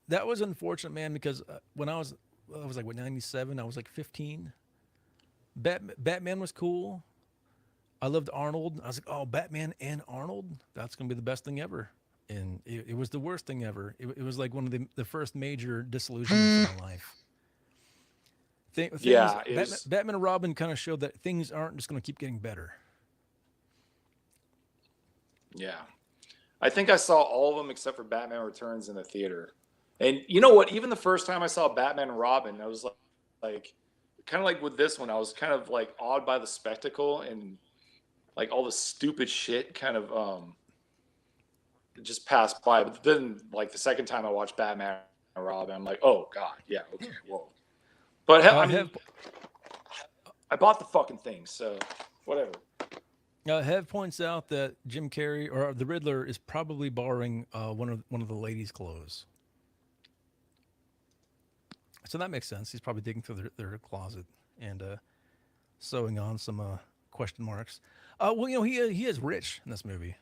That was unfortunate, man, because when I was like what 97. I was like 15. Batman was cool. I loved Arnold. I was like, oh, Batman and Arnold, that's gonna be the best thing ever. And it was the worst thing ever. It was like one of the first major disillusionments in my life. Things Yeah, it was. Batman and Robin kind of showed that things aren't just gonna keep getting better. Yeah, I think I saw all of them except for Batman Returns in the theater. And you know what? Even the first time I saw Batman and Robin, I was like kind of like with this one, I was kind of like awed by the spectacle and like all the stupid shit kind of just passed by. But then like the second time I watched Batman and Robin, I'm like, oh god, yeah, okay, whoa. But hell, I mean, Hev I bought the fucking thing, so whatever. Hev points out that Jim Carrey or the Riddler is probably borrowing one of the ladies' clothes. So that makes sense. He's probably digging through their closet and sewing on some question marks. Well, you know, he is rich in this movie.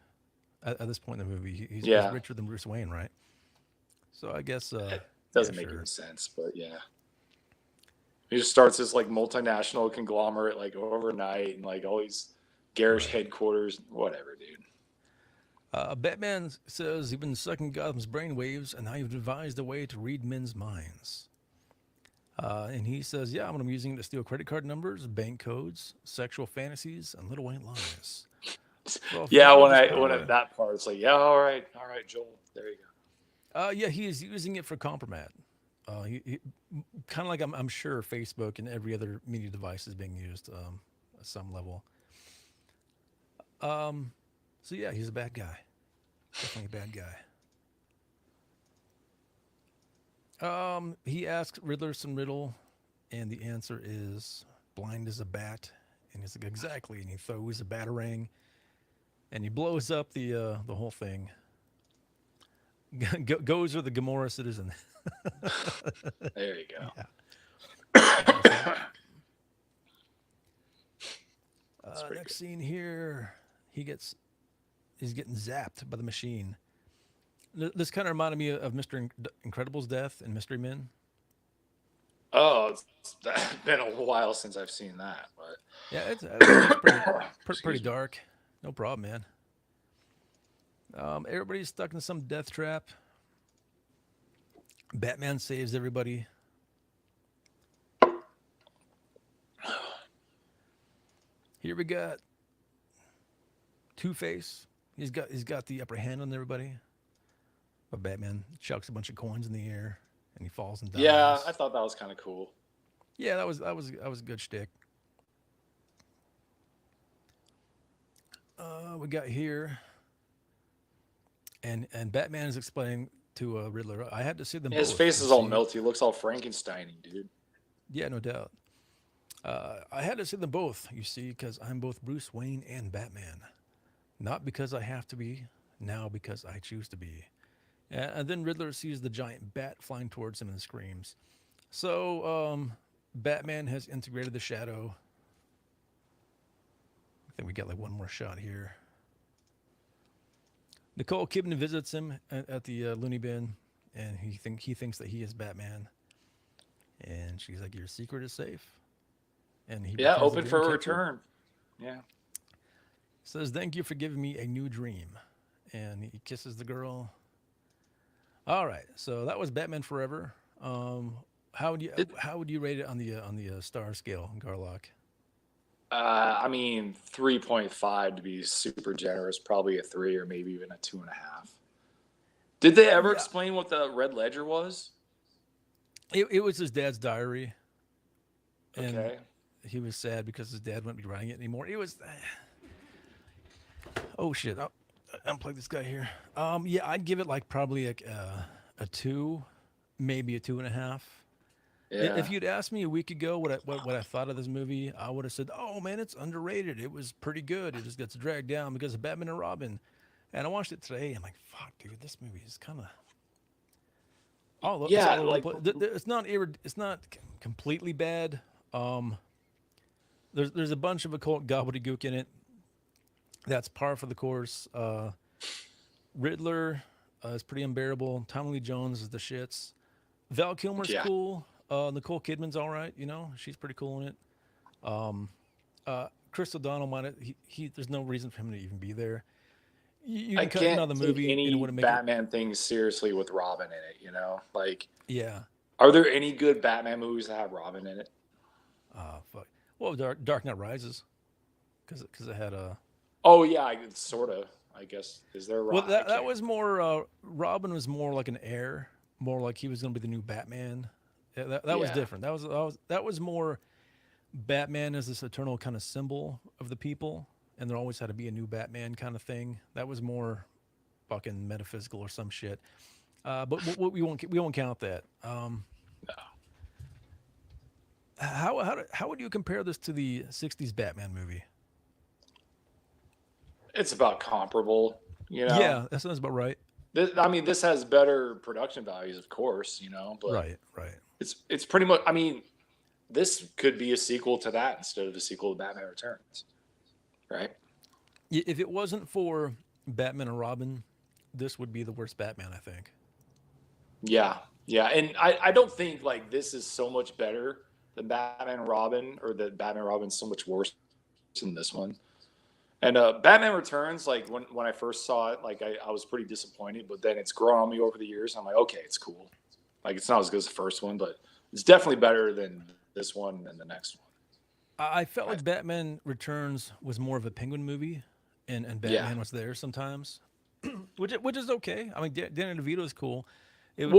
At this point in the movie, he's Yeah, richer than Bruce Wayne, right? So I guess, it yeah, doesn't make any sure. sense, but yeah. He just starts this like multinational conglomerate like overnight and like all these garish Right. headquarters, whatever, dude. Batman says you've been sucking Gotham's brainwaves, and now you've devised a way to read men's minds. And he says, yeah, I'm going to be using it to steal credit card numbers, bank codes, sexual fantasies, and little white lies. So if Yeah, God when this I when power, at that part, it's like, yeah, all right, Joel, there you go. yeah, he is using it for compromat. He kind of like I'm sure Facebook and every other media device is being used at some level. So yeah, he's a bad guy. Definitely a bad guy. He asks Riddler some riddle, and the answer is blind as a bat. And he's like, exactly. And he throws a batarang, and he blows up the whole thing. Goes with the Gomorrah citizen. There you go. Yeah. Next scene here, he's getting zapped by the machine. This kind of reminded me of Mr. Incredible's death in Mystery Men. Oh, it's been a while since I've seen that, but Yeah, it's pretty me. dark. No problem, man. Everybody's stuck in some death trap. Batman saves everybody. Here we got Two-Face. He's got the upper hand on everybody. But Batman chucks a bunch of coins in the air and he falls and dies. Yeah, I thought that was kind of cool. Yeah, that was a good shtick. We got here, and Batman is explaining to Riddler, I had to see them. His both, face you is all see." melty. He looks all Frankenstein-y, dude. Yeah, no doubt. I had to see them both, you see, because I'm both Bruce Wayne and Batman. Not because I have to be, now because I choose to be. And then Riddler sees the giant bat flying towards him and screams. So, Batman has integrated the shadow. I think we got like one more shot here. Nicole Kidman visits him at the loony bin, and he thinks that he is Batman. And she's like, "Your secret is safe." And he Open for a return. Yeah. Says, "Thank you for giving me a new dream," and he kisses the girl. All right, so that was Batman Forever. How would you rate it on the star scale, Garlock? I mean, 3.5 to be super generous, probably a 3 or maybe even a 2.5. Did they ever explain what the Red Ledger was? It was his dad's diary. And okay. He was sad because his dad wouldn't be writing it anymore. It was. Oh shit! I'll unplug this guy here. Yeah, I'd give it like probably like a 2, maybe a 2.5. Yeah. If you'd asked me a week ago what I thought of this movie, I would have said, "Oh man, it's underrated. It was pretty good. It just gets dragged down because of Batman and Robin." And I watched it today. I'm like, "Fuck, dude, this movie is kind of." It's not completely bad. There's a bunch of occult gobbledygook in it. That's par for the course. Riddler is pretty unbearable. Tommy Lee Jones is the shits. Val Kilmer's cool. Nicole Kidman's all right. You know, she's pretty cool in it. Chris O'Donnell there's no reason for him to even be there. You can cut another movie any and it wouldn't make Batman things seriously with Robin in it. You know, like Are there any good Batman movies that have Robin in it? Fuck. Well, Dark Knight Rises, because it had a. Oh yeah, sort of. I guess is there. Well, that was more. Robin was more like an heir, more like he was going to be the new Batman. That was different. That was more. Batman as this eternal kind of symbol of the people, and there always had to be a new Batman kind of thing. That was more fucking metaphysical or some shit. But we won't count that. No. How would you compare this to the '60s Batman movie? It's about comparable, you know. Yeah, that sounds about right. This has better production values, of course, you know. But right. It's pretty much. I mean, this could be a sequel to that instead of a sequel to Batman Returns, right? If it wasn't for Batman and Robin, this would be the worst Batman, I think. Yeah, and I don't think like this is so much better than Batman and Robin, or that Batman and Robin's so much worse than this one. And Batman Returns, like when I first saw it, like I was pretty disappointed, but then it's grown on me over the years. I'm like, okay, it's cool. Like it's not as good as the first one, but it's definitely better than this one and the next one. I felt like Batman Returns was more of a Penguin movie, and Batman was there sometimes, which is okay. I mean, Danny DeVito is cool. But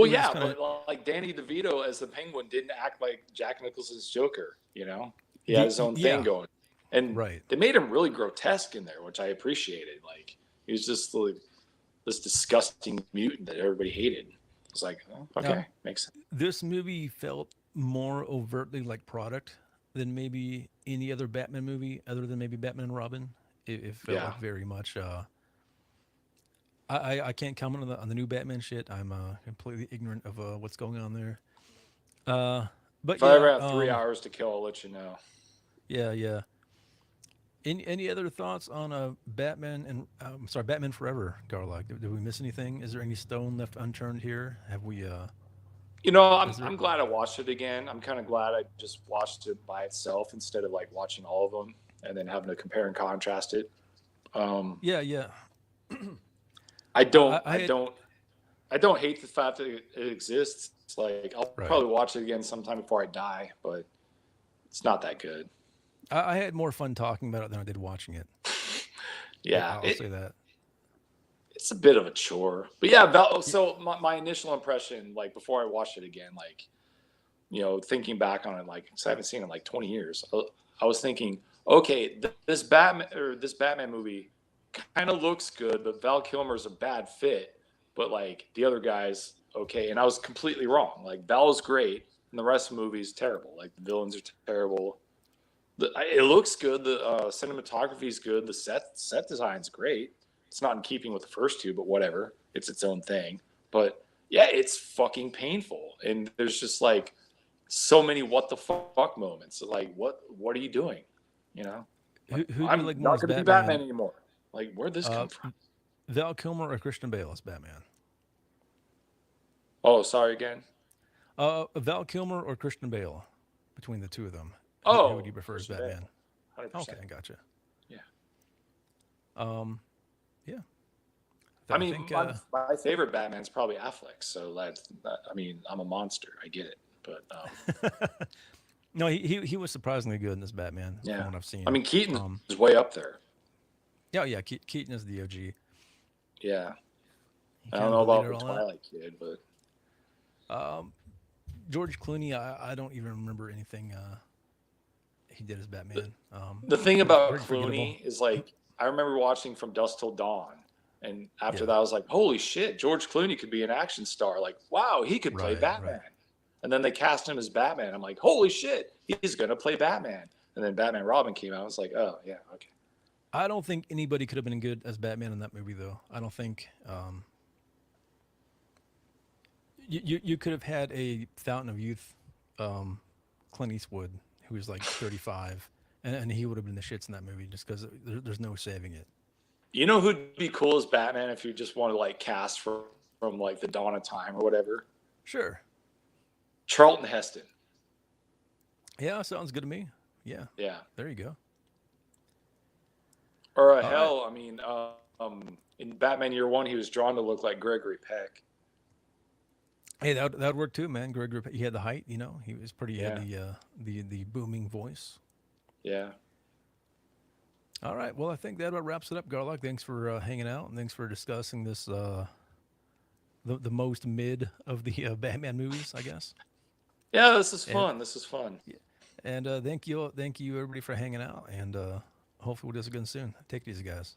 like Danny DeVito as the Penguin didn't act like Jack Nicholson's Joker. You know, he had his own thing going. And they made him really grotesque in there, which I appreciated. Like he was just like this disgusting mutant that everybody hated. was like, oh, Now, okay, makes sense. this movie felt more overtly like product than maybe any other Batman movie, other than maybe Batman and Robin. It felt Yeah. like very much. I can't comment on the new Batman shit. I'm completely ignorant of what's going on there. Uh, but If I ever yeah, have 3 hours to kill, I'll let you know. yeah. Any other thoughts on Batman and sorry, Batman Forever, Garlock? Did we miss anything? Is there any stone left unturned here? Have we? You know, I'm Is there? I'm glad I watched it again. I'm kind of glad I just watched it by itself instead of like watching all of them and then having to compare and contrast it. Um, Yeah. I don't, I I had don't, I don't hate the fact that it exists. It's like I'll right. probably watch it again sometime before I die, but it's not that good. I had more fun talking about it than I did watching it. Yeah, I'll say that. it's a bit of a chore. But yeah, Y- so my initial impression, like before I watched it again, like thinking back on it, like 'cause I haven't seen it in like 20 years. I was thinking, okay, this Batman movie kind of looks good, but Val Kilmer's a bad fit. But like the other guys, okay, and I was completely wrong. Like Val's great, and the rest of the movie is terrible. Like the villains are terrible. It looks good. The cinematography is good. The set design's great. It's not in keeping with the first two, but whatever. It's its own thing. But yeah, it's fucking painful, and there's just like so many what the fuck moments. Like what are you doing? You know, like who do you I'm like more not as going to be Batman Batman? anymore. Like where'd this come from? Val Kilmer or Christian Bale as Batman? Oh, sorry again. Val Kilmer or Christian Bale? Between the two of them, who would Oh, you prefer as Christian Bale, Batman? 100%. Okay, I gotcha. Yeah. Um, yeah. I I mean, think my favorite Batman's probably Affleck. So I mean, I'm a monster. I get it, but no, he was surprisingly good in this Batman from yeah. what I've I seen. mean, Keaton Um, is way up there. yeah, Keaton is the OG. Yeah. He I don't kind of know laid about it the all out. Twilight Kid, but George Clooney, I don't even remember anything he did as the, Batman. the thing Pretty about pretty forgettable. Clooney is like I remember watching From Dusk Till Dawn, and after Yeah, that, I was like, holy shit, George Clooney could be an action star. Like, wow, he could play right. Batman. And then they cast him as Batman. I'm like, holy shit, he's gonna play Batman. And then Batman Robin came out. I was like, oh yeah, okay. I don't think anybody could have been good as Batman in that movie, though. I don't think you could have had a Fountain of Youth, um, Clint Eastwood, who was like 35, and he would have been the shits in that movie just because there's no saving it. You know who'd be cool as Batman if you just want to like cast from like the dawn of time or whatever? Sure. Charlton Heston. Yeah, sounds good to me. Yeah, Yeah. there you go. Or All right. hell, I mean, in Batman Year One, he was drawn to look like Gregory Peck. Hey, that would work too, man. He had the height, you know. He was pretty. He had Yeah. the booming voice. Yeah. All right. Well, I think that about wraps it up, Garlock. Thanks for hanging out and thanks for discussing this the most mid of the Batman movies, I guess. Yeah, this is And fun. This is fun. yeah, and thank you everybody for hanging out. And hopefully we'll do this again soon. Take it easy, guys.